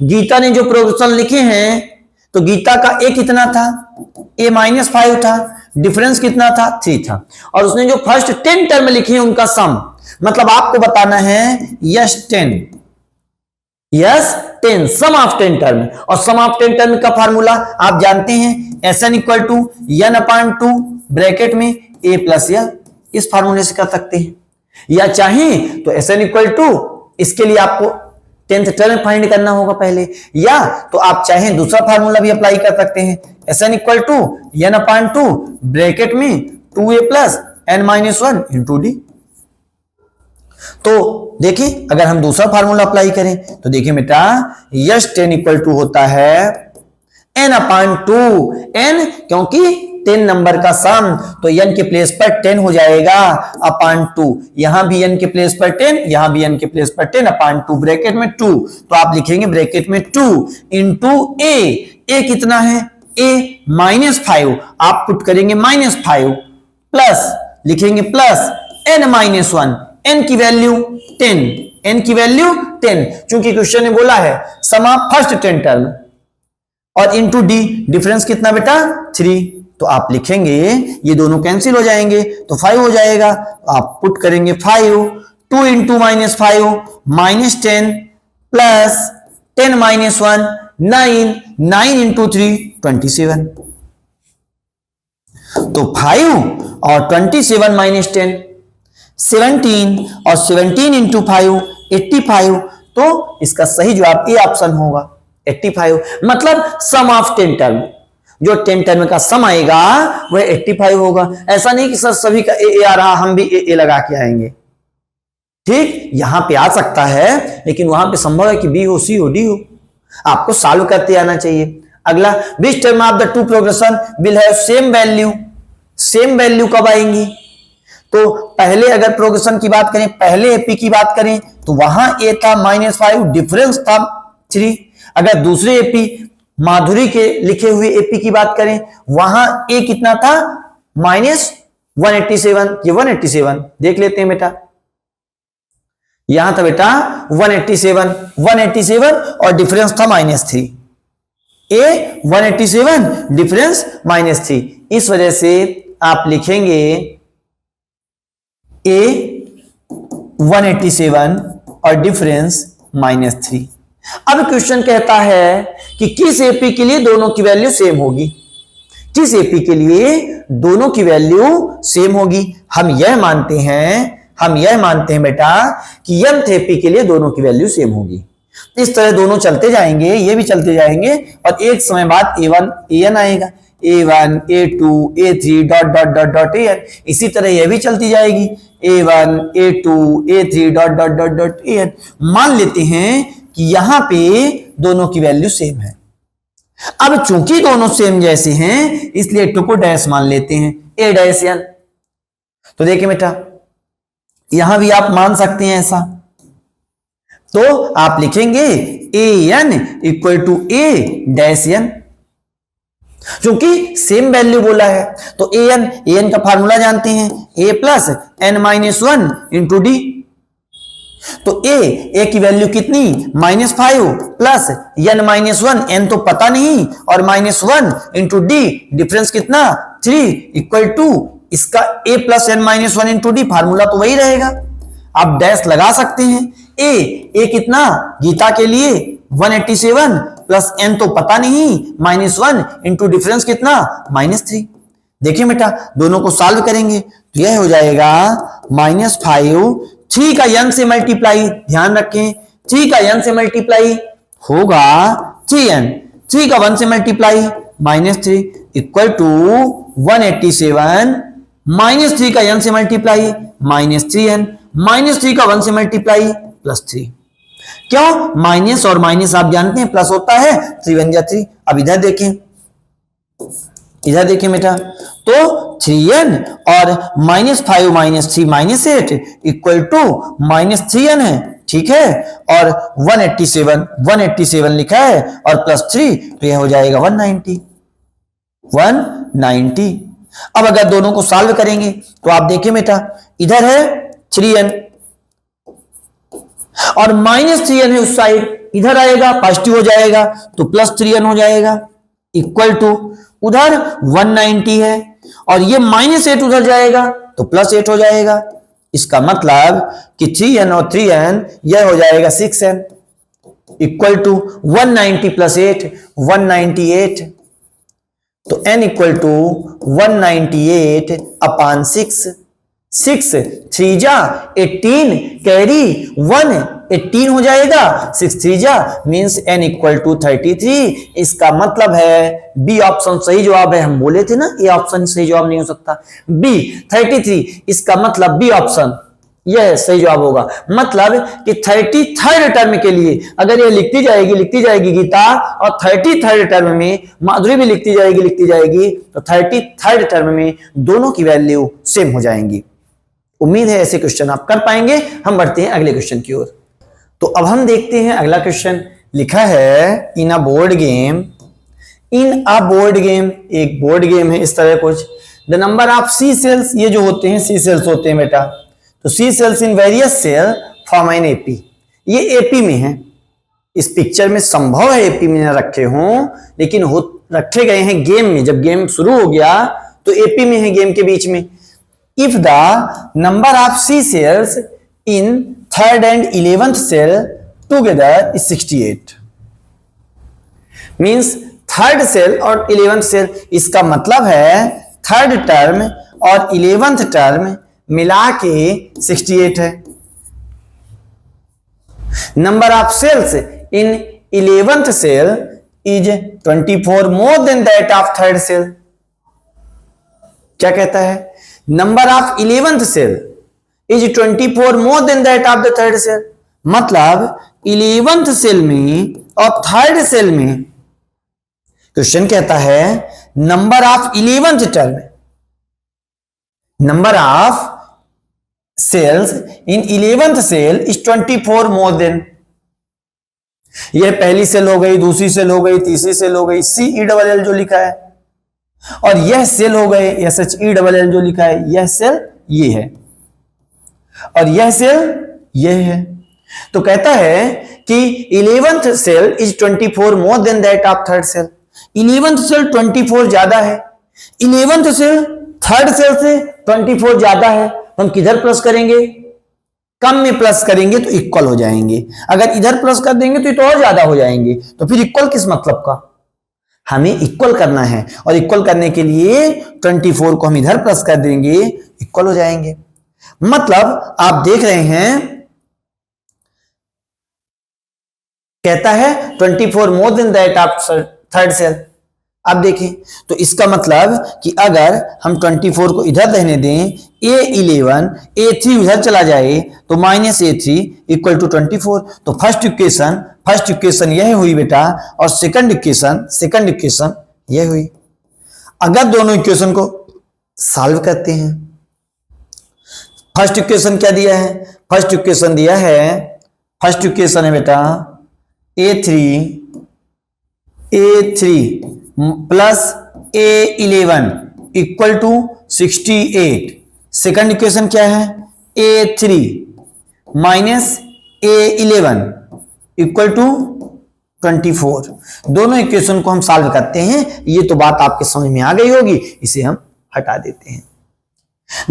A: Geeta ने जो प्रोग्रेशन लिखे हैं, तो गीता का ए कितना था, ए -5 था, डिफरेंस कितना था, 3 था, और उसने जो फर्स्ट 10 टर्म लिखे हैं उनका सम, मतलब आपको बताना है यस 10 सम ऑफ 10 टर्म, और सम ऑफ 10 टर्म का फार्मूला आप जानते हैं, SN equal to n/2 bracket में a प्लस l, इस फार्मूले से कर सकते हैं, या चाहें तो SN इक्वल टू, इसके लिए आपको 10th टर्म फाइंड करना होगा पहले, या तो आप चाहें दूसरा फार्मूला भी अप्लाई कर सकते हैं, SN equal to n/2 bracket में 2a plus n-1 into d. तो देखिए अगर हम दूसरा फार्मूला अप्लाई करें तो देखिए बेटा, यस 10 इक्वल टू होता है n/2, n क्योंकि 10 नंबर का सम, तो n के प्लेस पर 10 हो जाएगा /2, यहां भी n के प्लेस पर 10, यहां भी n के प्लेस पर 10/2 ब्रैकेट में 2, तो आप लिखेंगे ब्रैकेट में 2 इंटू a कितना है, a -5, आप पुट करेंगे -5 प्लस लिखेंगे प्लस n-1, n की वैल्यू 10, n की वैल्यू 10, चूंकि क्वेश्चन ने बोला है सम ऑफ फर्स्ट 10 टर्म, और इंटू डी, डिफरेंस कितना बेटा 3, तो आप लिखेंगे ये दोनों कैंसिल हो जाएंगे तो 5 हो जाएगा, आप पुट करेंगे 5, 2 into minus 5 minus 10 plus 10 minus 1 9, 9 into 3 27, तो 5 और 27 माइनस 10 17, और 17 इंटू 5 85, तो इसका सही जवाब ए ऑप्शन होगा 85, मतलब सम ऑफ 10 टर्म, जो 10 टर्म का सम आएगा वह 85 होगा। ऐसा नहीं कि सर सभी का ए आ रहा हम भी ए लगा के आएंगे, ठीक, यहां पे आ सकता है लेकिन वहां पे संभव है कि बी हो, सी हो, डी हो, आपको सॉल्व करते आना चाहिए। अगला, which term of the two progression will have same value, same value कब आएंगी, तो पहले अगर प्रोग्रेशन की बात करें, पहले एपी की बात करें तो वहां ए था -5, डिफरेंस था 3, अगर दूसरे एपी माधुरी के लिखे हुए एपी की बात करें वहां ए कितना था -187, ये 187 देख लेते हैं बेटा, यहां था बेटा 187 और डिफरेंस था -3, ए 187 डिफरेंस -3, इस वजह से आप लिखेंगे ए 187 और डिफरेंस -3। अब क्वेश्चन कहता है कि किस एपी के लिए दोनों की वैल्यू सेम होगी, किस एपी के लिए दोनों की वैल्यू सेम होगी, हम यह मानते हैं बेटा कि mth एपी के लिए दोनों की वैल्यू सेम होगी। इस तरह दोनों चलते जाएंगे, ये भी चलते जाएंगे और एक समय बाद a1 an आएगा, a1 a2 a3 dot dot dot dot an, इसी तरह यह भी चलती जाएगी a1 a2 a3 dot dot dot dot an। मान लेते हैं कि यहां पे दोनों की वैल्यू सेम है। अब चूंकि दोनों सेम जैसे हैं इसलिए टू को डैश मान लेते हैं, a डैश n, तो देखिए बेटा यहां भी आप मान सकते हैं ऐसा, तो आप लिखेंगे an equal to a dash n, क्योंकि सेम वैल्यू बोला है तो an का फार्मूला जानते हैं, a plus n-1 into d, तो a की वैल्यू कितनी -5 प्लस n-1, n तो पता नहीं, और -1 इंटू डी, डिफरेंस कितना 3 इक्वल टू इसका a plus n-1 into D, formula तो वही रहेगा, आप डैश लगा सकते हैं। a कितना गीता के लिए 187 प्लस n तो पता नहीं, -1 इंटू डिफरेंस कितना -3। देखिए बेटा दोनों को सॉल्व करेंगे तो यह हो जाएगा -5, 3 का n से मल्टीप्लाई, ध्यान रखें 3 का n से मल्टीप्लाई होगा 3n, 3 का 1 से मल्टीप्लाई -3 इक्वल टू 187, -3 का n से मल्टीप्लाई -3n, -3 का 1 से मल्टीप्लाई +3। क्यों, माइनस और माइनस आप जानते हैं प्लस होता है, 3 1 जा 3। अब इधर देखें बेटा, तो 3n और -5 -3 -8 इक्वल टू -3n है, ठीक है, और 187 लिखा है और +3, तो यह हो जाएगा 190। अब अगर दोनों को सॉल्व करेंगे तो आप देखिए बेटा इधर है 3n और -3n है उस साइड, इधर आएगा पॉजिटिव हो जाएगा तो +3n हो जाएगा, इक्वल टू उधर 190 है और ये -8 उधर जाएगा तो +8 हो जाएगा। इसका मतलब कि 3n और 3n यह हो जाएगा 6n, इक्वल टू 190 + 8 198, तो n इक्वल टू 198 अपॉन 6, 6 3 जा 18 कैरी 1 18 हो जाएगा, 6 3 जा मीन्स n इक्वल टू 33। इसका मतलब है बी ऑप्शन सही जवाब है। हम बोले थे ना ए ऑप्शन सही जवाब नहीं हो सकता, बी 33, इसका मतलब बी ऑप्शन यह सही जवाब होगा। मतलब कि 33rd टर्म के लिए अगर ये लिखती जाएगी गीता और 33rd टर्म में माधुरी भी लिखती जाएगी तो 33rd टर्म में दोनों की वैल्यू सेम हो जाएंगी। उम्मीद है ऐसे क्वेश्चन आप कर पाएंगे। हम बढ़ते हैं अगले क्वेश्चन की ओर। तो अब हम देखते हैं अगला क्वेश्चन। लिखा है इन अ बोर्ड गेम, एक बोर्ड गेम है इस तरह कुछ, the number of c cells, ये जो होते हैं सी सेल्स होते हैं बेटा, तो C cells in various cell form an AP. ये एपी में है, इस पिक्चर में संभव है एपी में न रखे हों, लेकिन हो रखे गए हैं गेम में। जब गेम शुरू हो गया तो एपी में है गेम के बीच में। If the number of c cells in third and 11th cell together is 68, means third cell और 11th सेल, इसका मतलब है थर्ड टर्म और 11th टर्म मिला के 68 है। Number of cells in 11th cell is 24 more than that of third cell. क्या कहता है? Number of 11th cell is 24 more than that of the third cell. मतलब 11th सेल में और थर्ड सेल में क्वेश्चन कहता है number of 11th term, number of cells in 11th cell is 24 more than. यह पहली सेल हो गई, दूसरी सेल हो गई, तीसरी सेल हो गई, सी ई डबल एल जो लिखा है, और यह सेल हो गए S H E double L जो लिखा है, यह सेल ये है और यह सेल यह है। तो कहता है कि 11th cell is 24 more than that of third cell. 11th cell 24 ज्यादा है, 11th सेल थर्ड सेल से 24 ज्यादा है, हम किधर प्लस करेंगे? कम में प्लस करेंगे तो इक्वल हो जाएंगे, अगर इधर प्लस कर देंगे तो ये तो और ज्यादा हो जाएंगे। तो फिर इक्वल किस मतलब का? हमें इक्वल करना है, और इक्वल करने के लिए 24 को हम इधर प्लस कर देंगे, इक्वल हो जाएंगे। मतलब आप देख रहे हैं, कहता है 24 more than that of third cell. अब देखें तो इसका मतलब कि अगर हम 24 को इधर रहने दें, A11 A3 उधर चला जाए तो -A3 इक्वल टू 24। तो फर्स्ट इक्वेशन यह हुई बेटा, और सेकंड इक्वेशन यह हुई। अगर दोनों इक्वेशन को सॉल्व करते हैं, फर्स्ट इक्वेशन क्या दिया है? फर्स्ट इक्वेशन दिया है, फर्स्ट इक्वेशन है बेटा A3 plus A11 equal to 68। Second equation क्या है? A3 minus A11 equal to 24। दोनों इक्वेशन को हम सॉल्व करते हैं। ये तो बात आपके समझ में आ गई होगी, इसे हम हटा देते हैं।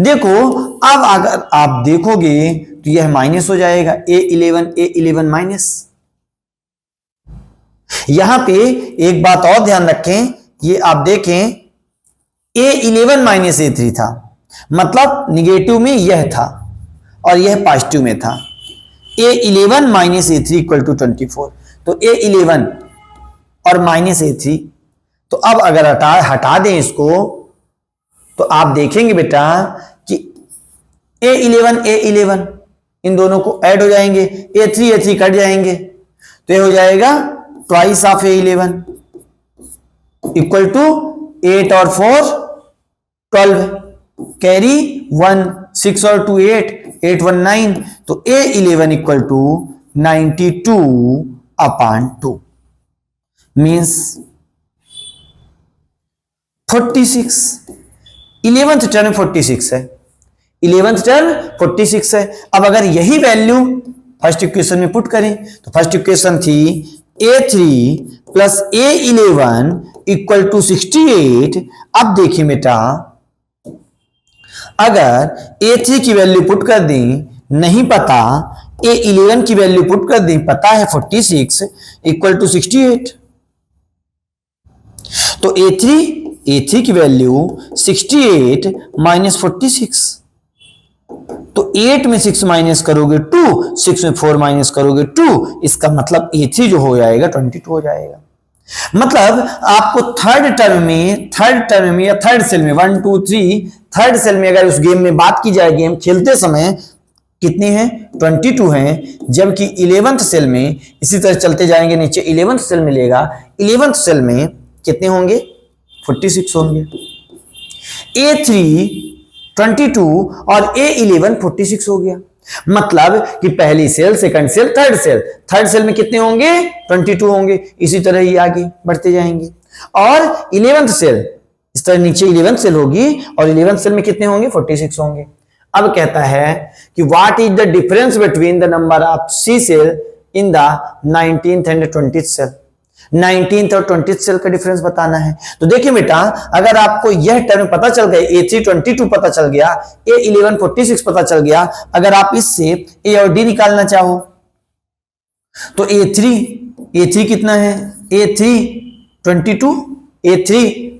A: देखो अब अगर आप देखोगे तो यह माइनस हो जाएगा, A11 माइनस। यहां पे एक बात और ध्यान रखें, ये आप देखें A11 माइनस A3 था, मतलब निगेटिव में यह था और यह पॉजिटिव में था। A11 minus A3 equal to 24। तो A11 और माइनस A3, तो अब अगर हटा दें इसको तो आप देखेंगे बेटा कि A11 इन दोनों को ऐड हो जाएंगे, A3 कट जाएंगे, तो ये हो जाएगा twice of A11 equal to 8 और 4 12, कैरी 1 6 और 2 8 1 9। तो A11 equal to 92/2 means 46। 11th term 46 है, 11th टर्म 46 है। अब अगर यही वैल्यू फर्स्ट इक्वेशन में पुट करें तो फर्स्ट इक्वेशन थी A3 plus A11 equal to 68। अब देखिए बेटा, अगर A3 की वैल्यू पुट कर दें, नहीं पता, A11 की वैल्यू पुट कर दें, पता है 46 इक्वल टू 68। तो A3 की वैल्यू 68 माइनस 46। तो 8 में 6 माइनस करोगे 2, 6 में 4 माइनस करोगे 2, इसका मतलब A3 जो हो जाएगा 22 हो जाएगा। मतलब आपको थर्ड टर्म में या थर्ड सेल में 1 2 3 थर्ड सेल में अगर उस गेम में बात की जाए, गेम खेलते समय कितने हैं? 22 हैं। जबकि 11th सेल में इसी तरह चलते जाएंगे, नीचे 11th सेल मिलेगा, 11th सेल में कितने होंगे? 46 होंगे। A3 22 और A11 46 हो गया। मतलब कि पहली cell, second cell, third cell में कितने होंगे? 22 होंगे। इसी तरह ही आगे बढ़ते जाएंगे। और 11th सेल, इस तरह नीचे 11th सेल होगी और 11th सेल में कितने होंगे? 46 होंगे। अब कहता है कि what is the difference between the number of c cell in the 19th and 20th cell. 19th और 20th सेल का डिफरेंस बताना है। तो देखिए बेटा, अगर आपको यह टर्म पता चल गया, A322 पता चल गया, A1146 पता चल गया, अगर आप इससे A और D निकालना चाहो तो A3 कितना है, A3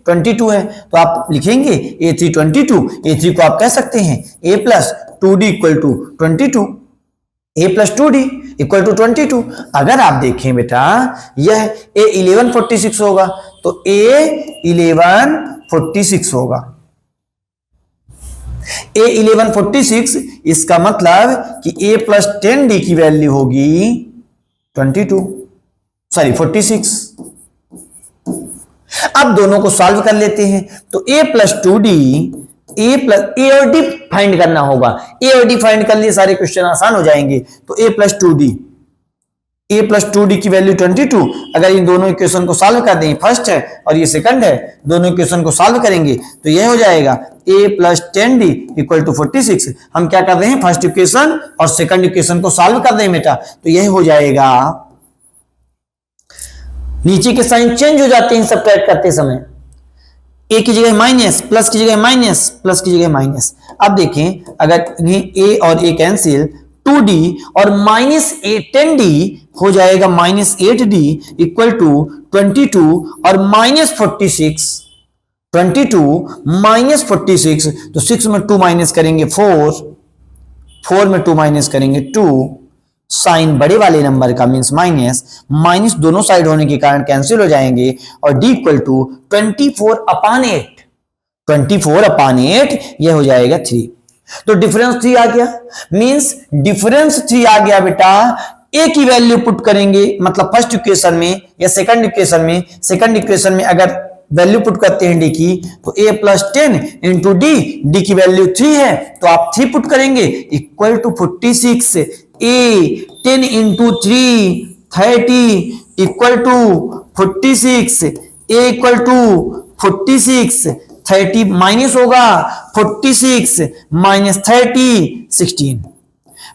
A: 22 है, तो आप लिखेंगे A3 को आप कह सकते हैं A plus 2D equal to 22, A plus 2D equal to 22। अगर आप देखें बेटा, यह A1146 होगा तो A1146 होगा, A1146, इसका मतलब कि A प्लस 10D की वैल्यू होगी 46। अब दोनों को सॉल्व कर लेते हैं, तो A प्लस 2D, A और D फाइंड करना होगा। A और D फाइंड कर लिए, सारे क्वेश्चन आसान हो जाएंगे। तो A प्लस 2D की वैल्यू 22। अगर इन दोनों इक्वेशन को सॉल्व कर दें, फर्स्ट है और ये सेकंड है, दोनों इक्वेशन को सॉल्व करेंगे तो यह हो जाएगा A plus 10D equal to 46। हम क्या कर रहे हैं, फर्स्ट इक्वेशन और सेकंड इक्वेशन को सॉल्व कर रहे हैं बेटा, तो यह हो जाएगा, नीचे के साइन चेंज हो जाते हैं सब्ट्रैक्ट करते समय, ए की जगह माइनस, प्लस की जगह माइनस, प्लस की जगह माइनस। अब देखें, अगर ए और ए कैंसिल, 2D और माइनस 10D हो जाएगा -8D इक्वल टू 22 और -46, 22 माइनस 46, तो 6 में 2 माइनस करेंगे 4 में 2 माइनस करेंगे 2, साइन बड़े वाले नंबर का मींस माइनस दोनों साइड होने के कारण कैंसिल हो जाएंगे, और D इक्वल टू 24/8 यह हो जाएगा 3। तो डिफरेंस 3 आ गया, मींस डिफरेंस 3 आ गया बेटा। ए की वैल्यू पुट करेंगे, मतलब फर्स्ट इक्वेशन में या सेकंड इक्वेशन में अगर वैल्यू पुट करते हैं डी की, तो a प्लस 10 इंटू डी की वैल्यू 3 है तो आप 3 पुट करेंगे इक्वल टू 46। a 10 इंटू 3 30 equal to 46, a equal to 46, 30 minus होगा 46 माइनस 30 16,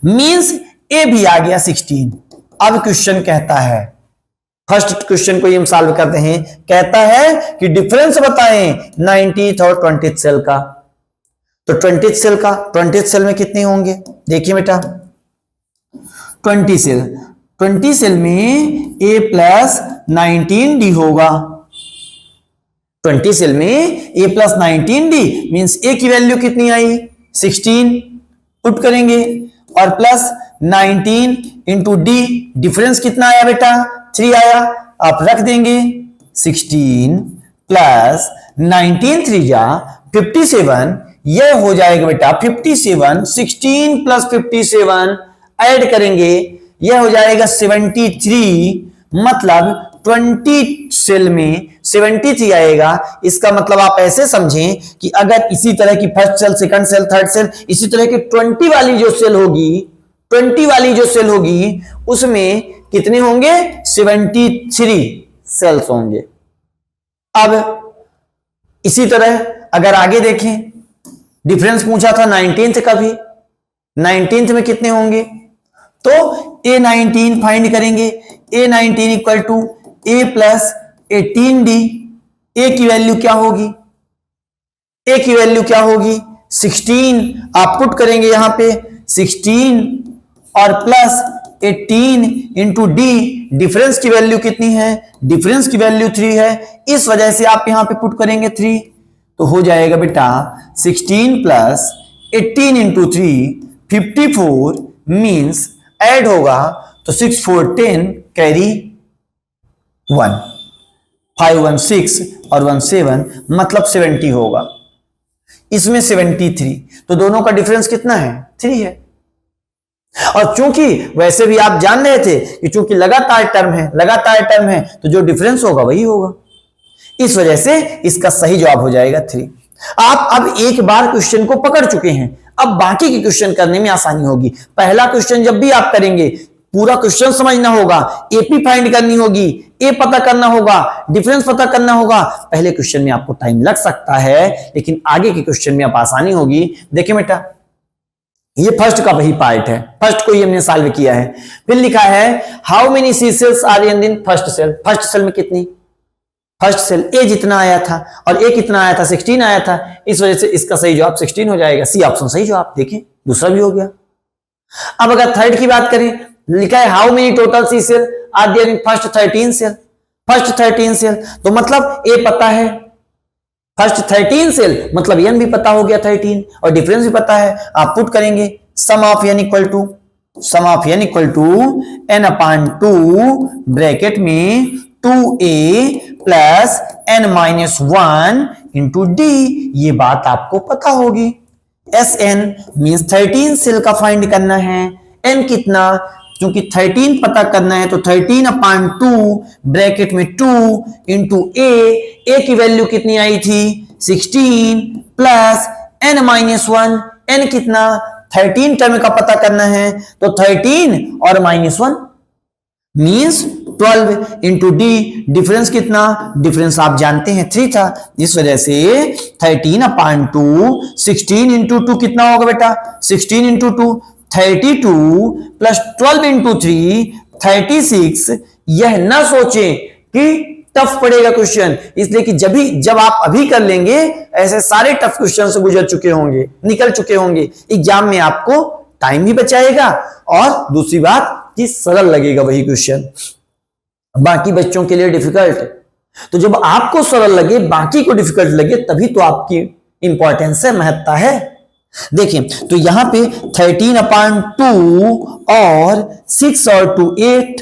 A: मींस ए भी आ गया 16। अब क्वेश्चन कहता है, फर्स्ट क्वेश्चन को ये हम सॉल्व करते हैं, कहता है कि डिफरेंस बताएं 19th और 20th सेल का। तो 20th सेल में कितने होंगे, देखिए बेटा 20 सेल में a प्लस 19d होगा। 20 सेल में a plus 19d means a की वैल्यू कितनी आई 16 पुट करेंगे, और प्लस 19 इंटू डी, डिफरेंस कितना आया बेटा 3 आया, आप रख देंगे 16 प्लस 19 3 जा 57, यह हो जाएगा बेटा 57, 16 प्लस 57 ऐड करेंगे यह हो जाएगा 73, मतलब 20 सेल में 73 आएगा। इसका मतलब आप ऐसे समझें कि अगर इसी तरह की first cell, second cell, third cell, इसी तरह की 20 वाली जो सेल होगी उसमें कितने होंगे 73 सेल्स होंगे। अब इसी तरह अगर आगे देखें, डिफरेंस पूछा था 19th का भी, 19th में कितने होंगे, तो A19 फाइंड करेंगे, A19 equal to A plus 18D। A की वैल्यू क्या होगी, A की वैल्यू क्या होगी 16, आप पुट करेंगे यहां पे 16 और प्लस 18 इंटू डी, डिफरेंस की वैल्यू कितनी है, डिफरेंस की वैल्यू 3 है, इस वजह से आप यहां पे पुट करेंगे 3, तो हो जाएगा बेटा 16 प्लस 18 इंटू 3 54, मींस ऐड होगा तो 6 4 10 कैरी 1, 5 1 6 और 1 7, मतलब 70 होगा, इसमें 73, तो दोनों का डिफरेंस कितना है 3 है। और चूंकि वैसे भी आप जान रहे थे कि चूंकि लगातार टर्म है तो जो डिफरेंस होगा वही होगा, इस वजह से इसका सही जवाब हो जाएगा 3। आप अब एक बार क्वेश्चन को पकड़ चुके हैं, अब बाकी के क्वेश्चन करने में आसानी होगी। पहला क्वेश्चन जब भी आप करेंगे पूरा क्वेश्चन समझना होगा, एपी फाइंड करनी होगी, ए पता करना होगा, डिफरेंस पता करना होगा। पहले क्वेश्चन में आपको टाइम लग सकता है लेकिन आगे के क्वेश्चन में आप आसानी होगी। देखिए बेटा ये फर्स्ट का वही पार्ट है, फर्स्ट को ही हमने सॉल्व किया है। फिर लिखा है how many C cells are in first cell, first cell में कितनी, फर्स्ट सेल ए जितना आया था और ए कितना आया था 16 आया था, इस वजह से इसका सही जवाब 16 हो जाएगा, सी ऑप्शन सही जवाब। देखें दूसरा भी हो गया। अब अगर थर्ड की बात करें, लिखा है how many total sea cell are there in first 13 cell, first 13 cell, तो मतलब ए पता है, फर्स्ट 13 सेल मतलब एन भी पता हो गया 13 और डिफरेंस भी पता है। आप पुट करेंगे sum of n equal to n upon 2 bracket में 2a plus n minus 1 into d, ये बात आपको पता होगी। Sn मीन्स 13 सेल का फाइंड करना है, n कितना, क्योंकि 13 पता करना है तो 13 अपान 2 ब्रैकेट में 2 इंटू a की वैल्यू कितनी आई थी 16 प्लस n माइनस 1, n कितना 13 टर्म का पता करना है तो 13 और minus 1 means 12 into d, difference कितना, डिफरेंस आप जानते हैं 3 था, इस वजह से 13 अपान 2 16 इंटू 2 कितना होगा बेटा 16 इंटू 2 32 प्लस 12 इंटू 3 36। यह ना सोचें कि टफ पड़ेगा क्वेश्चन, इसलिए कि जब आप अभी कर लेंगे ऐसे सारे टफ क्वेश्चन से गुजर चुके होंगे, निकल चुके होंगे, एग्जाम में आपको टाइम भी बचाएगा और दूसरी बात कि सरल लगेगा वही क्वेश्चन, बाकी बच्चों के लिए डिफिकल्ट। तो जब आपको सरल लगे बाकी को डिफिकल्ट लगे तभी तो आपकी इंपॉर्टेंस है, महत्ता है। देखिए तो यहां पे 13 अपान 2 और 6 और 2 8,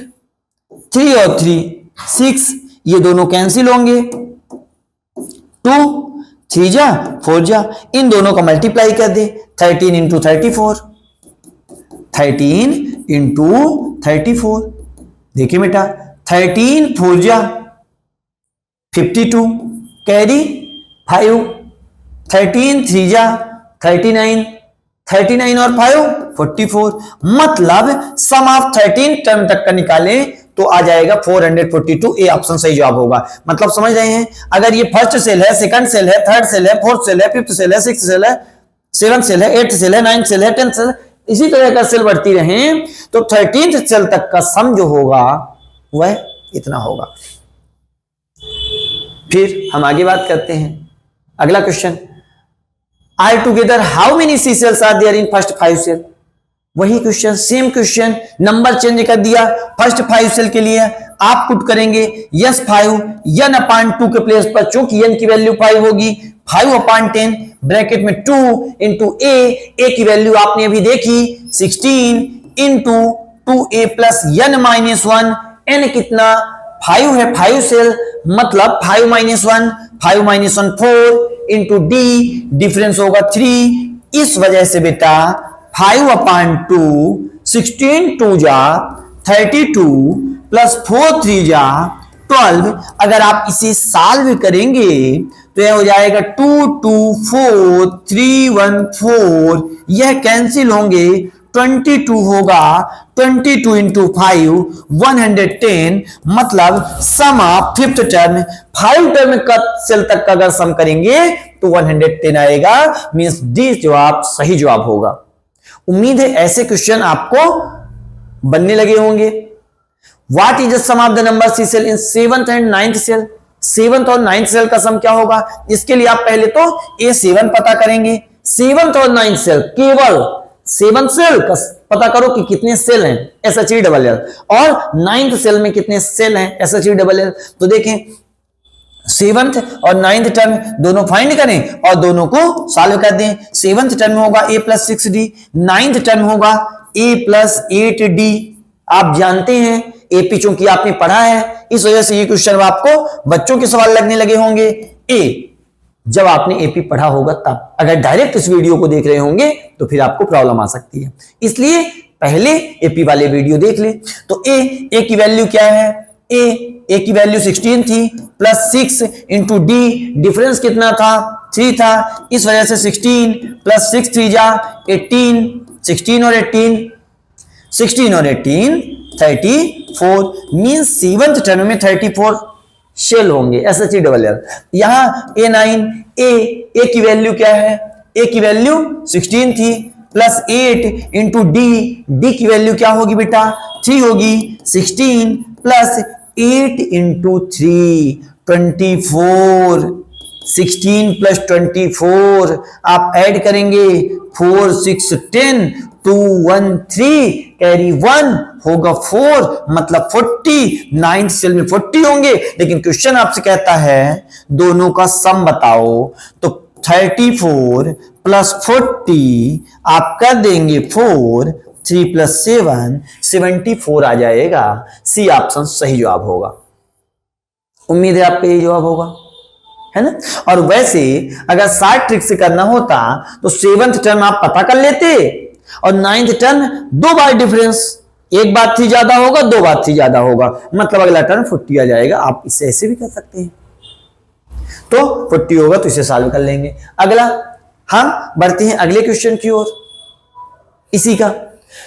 A: 3 और 3 6, ये दोनों कैंसिल होंगे, 2 3 जा 4 जा, इन दोनों का मल्टीप्लाई कर दे 13 इंटू 34, 13 इंटू 34। देखिए बेटा 13 4 जा 52 कैरी 5, 13 3 जा 39, 39 और 5 44, मतलब सम ऑफ 13 टर्म तक का निकालें तो आ जाएगा 442, ए ऑप्शन सही जवाब होगा। मतलब समझ रहे हैं, अगर ये फर्स्ट सेल है, सेकंड सेल है, थर्ड सेल है, फोर्थ सेल है, फिफ्थ सेल है, सिक्स्थ सेल है, सेवंथ सेल है, एट्थ सेल है, नाइन्थ सेल है, टेंथ सेल, इसी तरह का सेल बढ़ती रहे तो 13th सेल तक का सम जो होगा वह इतना होगा। फिर हम आगे बात करते हैं, अगला question, are together how many C cells are there in first 5 cell. वही question, same question, number change कर दिया। फर्स्ट 5 सेल के लिए आप पुट करेंगे यस 5 n अपान 2 के प्लेस पर, चूंकि n की वैल्यू 5 होगी, 5 अपान 10 ब्रैकेट में 2 इंटू ए की वैल्यू आपने अभी देखी 16 into 2a plus n minus 1, n कितना 5 है, 5 सेल मतलब 5 minus 1, 5 minus 1 4 into d, difference होगा 3। इस वजह से बेटा 5 अपान 2 16 2 जा 32 प्लस 4 3 जा 12, अगर आप इसे सॉल्व करेंगे तो यह हो जाएगा 2 2 4 3 1 4, यह कैंसिल होंगे, 22 होगा, 22 इंटू 5 110, मतलब सम ऑफ फिफ्थ टर्म 5 टर्म का सेल तक का अगर सम करेंगे तो 110 आएगा, मींस डी जवाब सही जवाब होगा। उम्मीद है ऐसे क्वेश्चन आपको बनने लगे होंगे। What is the sum of the number sea cell in 7th and 9th cell. 7th और 9th सेल का सम क्या होगा, इसके लिए आप पहले तो A7 पता करेंगे। 7th और 9th सेल, केवल 7th सेल का पता करो कि कितने सेल हैं SHE और 9th सेल में कितने सेल हैं SHE। तो देखें 7th और 9th टर्म दोनों फाइंड करें और दोनों को सॉल्व कर दें। 7th टर्म होगा a plus 6d, 9th term होगा a प्लस 8d। आप जानते हैं एपी चूंकि आपने पढ़ा है, इस वजह से ये क्वेश्चन आपको बच्चों के सवाल लगने लगे होंगे। जब आपने एपी पढ़ा होगा तब, अगर डायरेक्ट इस वीडियो को देख रहे होंगे तो फिर आपको प्रॉब्लम आ सकती है, इसलिए पहले एपी वाले वीडियो देख ले। तो ए की वैल्यू क्या है, ए की वैल्यू 16 थी प्लस 6 इंटू डी, डिफरेंस कितना था 3 था, इस वजह से 16 प्लस 6 3 जा 18, 16 और 18 34, मींस 7th टर्म में 34 शेल होंगे SHE। यहां A9 ए की वैल्यू क्या है, ए की वैल्यू 16 थी प्लस 8 इंटू डी, डी की वैल्यू क्या होगी बेटा 3 होगी, 16 प्लस 8 इंटू 3 24, 16 प्लस 24 आप ऐड करेंगे 4 6 10 2 1 3 कैरी 1 होगा 4 मतलब 40, 9th सेल में 40 होंगे, लेकिन क्वेश्चन आपसे कहता है दोनों का सम बताओ, तो 34 प्लस 40 आप कर देंगे 4, 3 प्लस 7 74 आ जाएगा। सी ऑप्शन सही जवाब होगा। उम्मीद है आपका ये जवाब होगा, है ना। और वैसे अगर शार्ट ट्रिक से करना होता तो 7th टर्म आप पता कर लेते और 9th टर्म 2 बार डिफरेंस, एक बार 3 ज्यादा होगा 2 बार 3 ज्यादा होगा, मतलब अगला टर्म 40 आ जाएगा। आप इसे ऐसे भी कर सकते हैं, तो 40 होगा तो इसे सॉल्व कर लेंगे। अगला हम बढ़ते हैं अगले क्वेश्चन की ओर इसी का,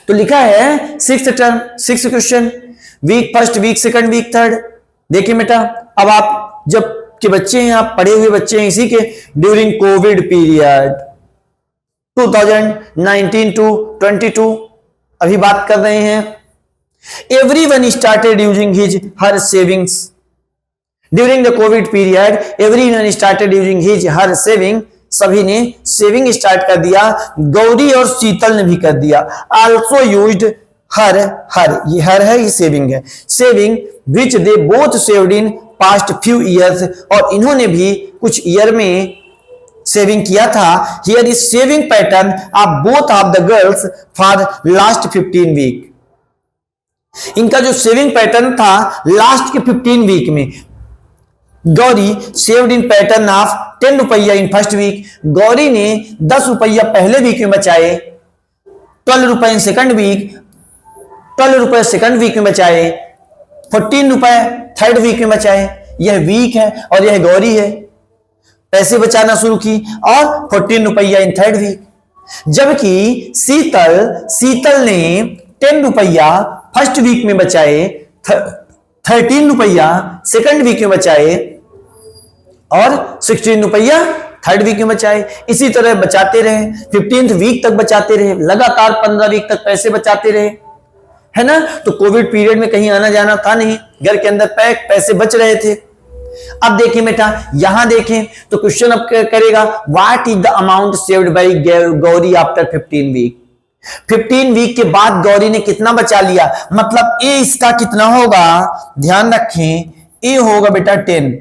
A: तो लिखा है 6th term 6th question, week first week second week third. देखिए बेटा, अब आप जब के बच्चे हैं, आप पढ़े हुए बच्चे हैं इसी के, ड्यूरिंग कोविड पीरियड 2019 टू 22 अभी बात कर रहे हैं। Everyone started using his her savings during the Covid period, everyone started using his her saving, सभी ने सेविंग स्टार्ट कर दिया, गौरी और शीतल ने भी कर दिया। आल्सो यूज्ड हर, हर ये हर है, ये सेविंग है, saving which they both saved in past few years, और इन्होंने भी कुछ ईयर में सेविंग किया था। Here is saving pattern of both of the girls for last 15 week. इनका जो सेविंग पैटर्न था लास्ट के 15 वीक में, Gauri saved in pattern of 10 रुपया इन फर्स्ट वीक, गौरी ने 10 रुपया पहले वीक में बचाए, 12 रुपए इन सेकंड वीक, 12 रुपए सेकंड वीक में बचाए, 14 रुपए थर्ड वीक में बचाए। यह वीक है और यह गौरी है, पैसे बचाना शुरू की और 14 रुपया इन थर्ड वीक। जबकि शीतल ने 10 रुपया फर्स्ट वीक में बचाए, 13 रुपया सेकंड वीक में बचाए और 16 रुपया थर्ड वीक में बचाए। इसी तरह बचाते रहे, 15th वीक तक बचाते रहे, लगातार 15 वीक तक पैसे बचाते रहे, है ना। तो कोविड पीरियड में कहीं आना जाना था नहीं, घर के अंदर पैक पैसे बच रहे थे। अब देखिए बेटा, यहां देखें तो क्वेश्चन अब करेगा what is the amount saved by Gauri after 15 week. 15 week के बाद गौरी ने कितना बचा लिया, मतलब ए इसका कितना होगा, ध्यान रखें ए होगा बेटा 10,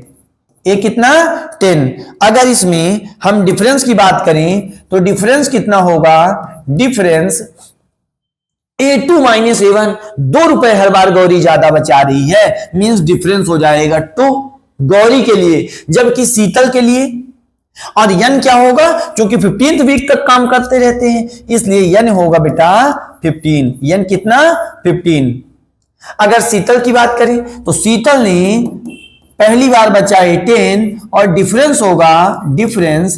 A: ए कितना 10। अगर इसमें हम डिफरेंस की बात करें तो डिफरेंस कितना होगा, डिफरेंस A2 माइनस A1, 2 रुपए हर बार गौरी ज्यादा बचा रही है, मींस डिफरेंस हो जाएगा 2 गौरी के लिए, जबकि शीतल के लिए। और यन क्या होगा, क्योंकि 15th वीक तक काम करते रहते हैं, इसलिए यन होगा बेटा 15। यन कितना 15। अगर शीतल की बात करें तो शीतल ने पहली बार बचाए 10 और डिफरेंस होगा, डिफरेंस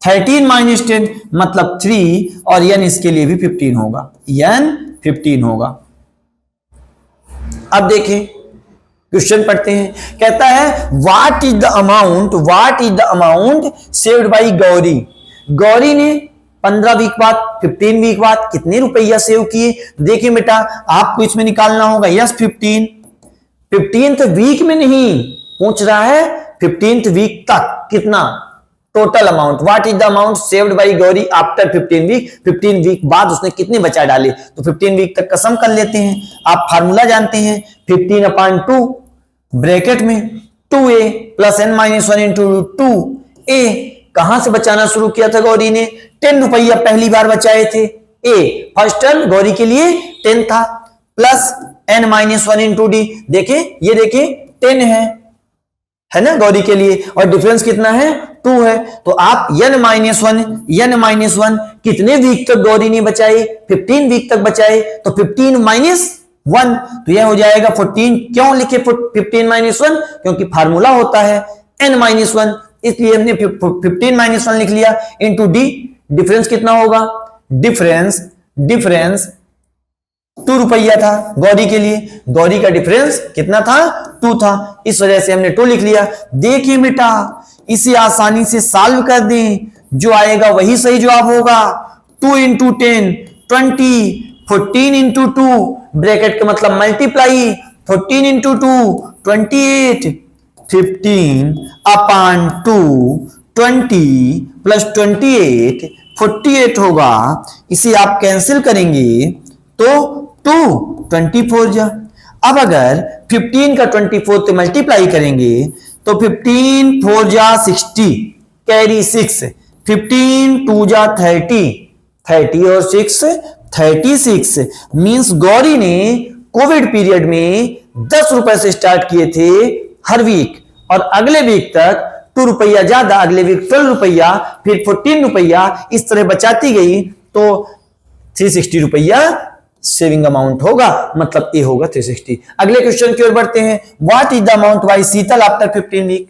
A: 13 माइनस 10 मतलब 3, और यन इसके लिए भी 15 होगा, यन 15 होगा। अब देखें क्वेश्चन पढ़ते हैं, कहता है what is the amount saved by Gauri. Gauri ने 15 वीक बाद 15 वीक बाद कितने रुपया सेव किए, देखिए बेटा आपको इसमें निकालना होगा। यस 15th वीक में नहीं पूछ रहा है, 15th वीक तक कितना total amount, what is the amount saved by Gauri after 15 week. 15 week बाद उसने कितने बचा डाले, तो 15 वीक तक कसम कर लेते हैं। आप फार्मूला जानते हैं, 15/2 ब्रैकेट में 2a plus n minus 1 into 2a। कहां से बचाना शुरू किया था गौरी ने, 10 रुपया पहली बार बचाए थे, a फर्स्ट टर्म गौरी के लिए 10 था, plus n minus 1 into D, देखे ये देखे 10 है ना गौरी के लिए, और डिफरेंस कितना है 2 है। तो आप n माइनस 1 कितने वीक तक गौरी ने बचाए, 15 वीक तक बचाए, तो 15 माइनस 1 तो यह हो जाएगा 14। क्यों लिखे 15 माइनस 1, क्योंकि फार्मूला होता है n माइनस 1, इसलिए हमने 15 माइनस 1 लिख लिया इंटू डी। डिफरेंस कितना होगा, डिफरेंस 2 रुपया था गौरी के लिए, गौरी का डिफरेंस कितना था 2 था, इस वजह से हमने 2 लिख लिया। देखिए बेटा इसे आसानी से सॉल्व कर दें, जो आएगा वही सही जवाब होगा। 2 इंटू 10 20, 14 इंटू 2 ब्रैकेट का मतलब मल्टीप्लाई, 14 इंटू 2 28, 15 अपान 2 20 प्लस 28 48 होगा। इसे आप कैंसिल करेंगे तो 2 24 जा। अब अगर 15 का 24 से मल्टीप्लाई करेंगे तो 15 4 जा 60 कैरी 6, 15 2 जा 30, 30 और 6 36 मींस गौरी ने कोविड पीरियड में 10 रुपए से स्टार्ट किए थे हर वीक, और अगले वीक तक 2 रुपया ज्यादा, अगले वीक 12 रुपया, फिर 14 रुपया, इस तरह बचाती गई तो 360 रुपया सेविंग अमाउंट होगा, मतलब ए होगा 360। अगले क्वेश्चन की ओर बढ़ते हैं। What is the amount by Sheetal after 15 week?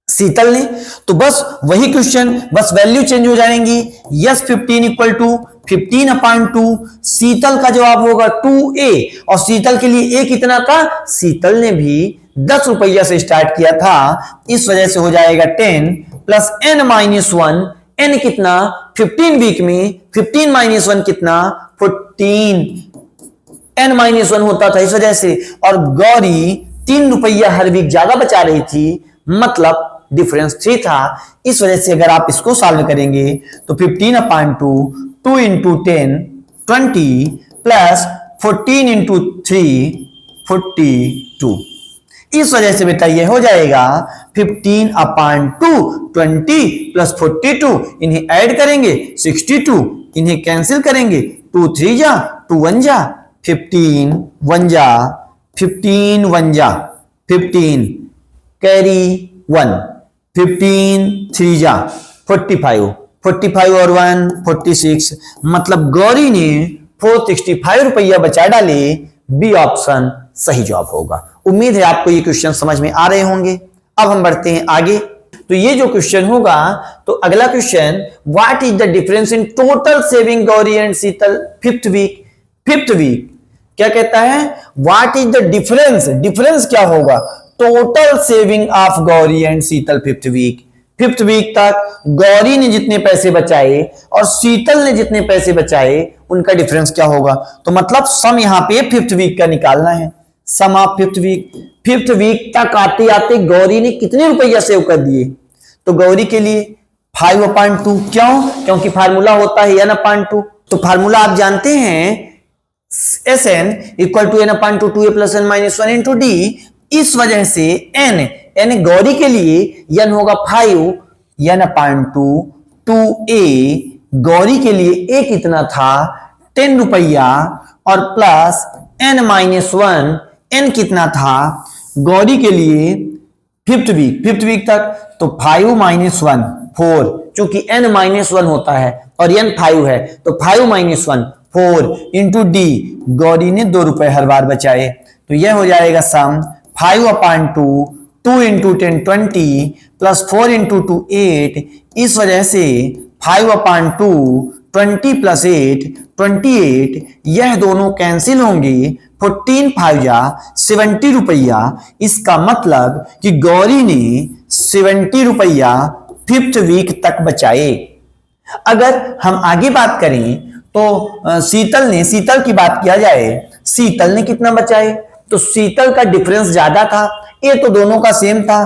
A: Sheetal ने, तो बस वही क्वेश्चन, बस वैल्यू चेंज हो जाएंगी। यस 15 इक्वल टू 15 अपान 2, शीतल का जवाब होगा 2a, और शीतल के लिए a कितना था? शीतल ने भी 10 रुपया से स्टार्ट किया था, इस वजह से हो जाएगा 10 प्लस n माइनस 1, n कितना 15 वीक में 15 माइनस 1 कितना 14, n माइनस 1 होता था इस वजह से, और गौरी 3 रुपया हर वीक ज्यादा बचा रही थी, मतलब डिफरेंस 3 था। इस वजह से अगर आप इसको सॉल्व करेंगे तो 15 अपान 2 2 इंटू 10 20 प्लस 14 इंटू 3 42, इस वजह से बेटा ये हो जाएगा 15 अपान 2 20 प्लस 42, इन्हें ऐड करेंगे 62, इन्हें कैंसिल करेंगे 2 3 जा 2 1 जा 15 1 जा 15 1 जा 15 कैरी 1 15 3 जा 45 45 और 1 46, मतलब गौरी ने 465 रुपया बचा डाले। बी ऑप्शन सही जवाब होगा। उम्मीद है आपको ये क्वेश्चन समझ में आ रहे होंगे। अब हम बढ़ते हैं आगे। तो ये जो क्वेश्चन होगा, तो अगला question, what is the difference in total saving Gauri and Sheetal fifth week? Fifth week क्या कहता है? What is the difference, difference क्या होगा total saving of Gauri and Sheetal fifth week? Fifth week तक गौरी ने जितने पैसे बचाए और शीतल ने जितने पैसे बचाए, उनका डिफरेंस क्या होगा? तो मतलब सम यहां पे फिफ्थ वीक का निकालना है, sum of fifth week. Fifth week तक आते आते गौरी ने कितने रुपया सेव कर दिए? तो गौरी के लिए 5/2, क्यों? क्योंकि फार्मूला होता है n/2, तो फार्मूला आप जानते हैं Sn equal to n/2 2a plus n minus 1 into D. इस वजह से n गौरी के लिए n होगा 5 n/2 2a, गौरी के लिए a कितना था 10 रुपया, और प्लस n माइनस 1 n कितना था गौरी के लिए फिफ्थ वीक तक, तो 5 माइनस 1 4, चूंकि n माइनस 1 होता है और n 5 है, तो 5 माइनस 1 4 इंटू डी, गौरी ने 2 रुपए हर बार बचाए, तो यह हो जाएगा सम 5/2 2 इंटू 10 20 प्लस 4 इंटू 2 8। इस वजह से 5/2 20 प्लस 8 28, यह दोनों कैंसिल होंगे, 14 5 जा 70 रुपया। इसका मतलब कि गौरी ने 70 रुपया फिफ्थ वीक तक बचाए। अगर हम आगे बात करें तो शीतल की बात किया जाए, शीतल ने कितना बचाए? तो शीतल का डिफरेंस ज्यादा था, ये तो दोनों का सेम था,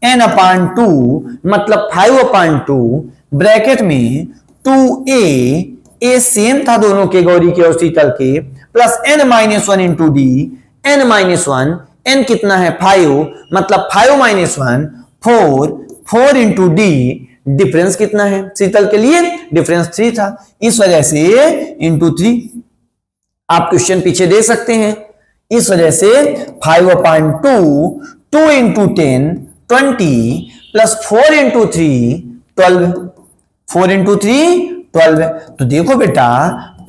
A: n/2 मतलब 5/2 ब्रैकेट में 2a सेम था दोनों के, गौरी के और शीतल के, plus n minus 1 into D, n minus 1, n कितना है 5, मतलब 5 माइनस 1 4 इंटू डी, डिफरेंस कितना है शीतल के लिए? डिफरेंस 3 था, इस वजह से इंटू 3। आप क्वेश्चन पीछे दे सकते हैं, इस वजह से 5/2 2 इंटू 10 20 प्लस 4 इंटू 3 12, 4 इंटू 3 12। तो देखो बेटा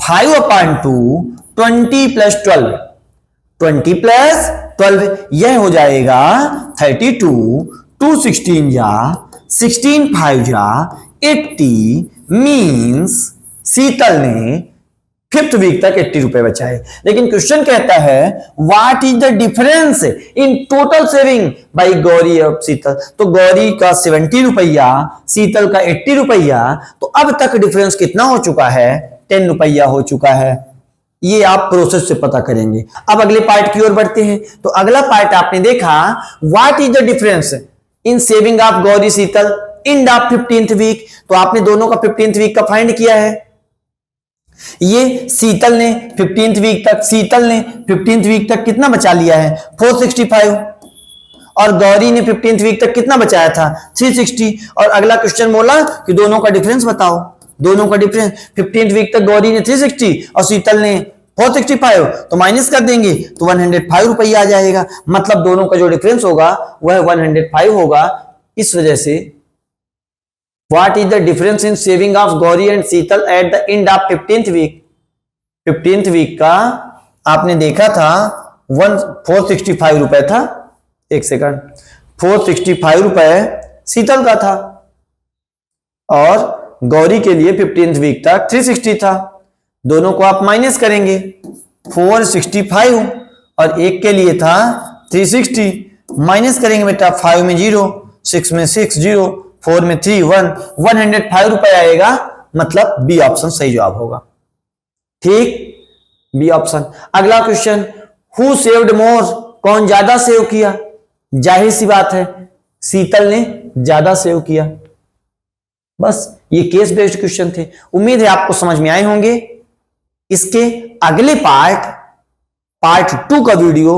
A: 5/2 20 प्लस 12 20 प्लस 12, यह हो जाएगा 32, 2 16 जा 16 5 जा 80, मीन्स शीतल ने 5th वीक तक 80 रुपए बचा है। लेकिन क्वेश्चन कहता है what is the difference in total saving by Gauri और शीतल। तो गौरी का 70 रुपया, शीतल का 80 रुपया, तो अब तक डिफरेंस कितना हो चुका है? 10 रुपया हो चुका है। ये आप प्रोसेस से पता करेंगे। अब अगले पार्ट की ओर बढ़ते हैं। तो अगला पार्ट आपने देखा what is the difference in saving of Gauri Sheetal in of 15th week. तो आपने दोनों का 15th वीक का फाइंड किया है। ये शीतल ने 15th वीक तक कितना बचा लिया है? 465। और गौरी ने 15th वीक तक कितना बचाया था? 360। और अगला क्वेश्चन बोला कि दोनों का डिफरेंस बताओ। दोनों का डिफरेंस 15th वीक तक गौरी ने 360 और शीतल ने 465, तो माइनस कर देंगे तो 105 रुपया आ जाएगा। मतलब दोनों का जो डिफरेंस होगा वह 105 होगा। इस वजह से what is the difference in saving of Gauri and Sheetal at the end of 15th week. 15th week का आपने देखा था 465 रुपए था। एक सेकंड, 465 रुपए शीतल का था और गौरी के लिए 15th वीक तक 360 था। दोनों को आप माइनस करेंगे, 465 और एक के लिए था 360। माइनस करेंगे बेटा, 5 में 0, 6 में 6 0, 4 में 3 1, 105 रुपए आएगा। मतलब बी ऑप्शन सही जवाब होगा। ठीक, बी ऑप्शन। अगला क्वेश्चन, हु सेव्ड मोर, कौन ज्यादा सेव किया? जाहिर सी बात है शीतल ने ज्यादा सेव किया। बस ये केस बेस्ड क्वेश्चन थे। उम्मीद है आपको समझ में आए होंगे। इसके अगले पार्ट 2 का वीडियो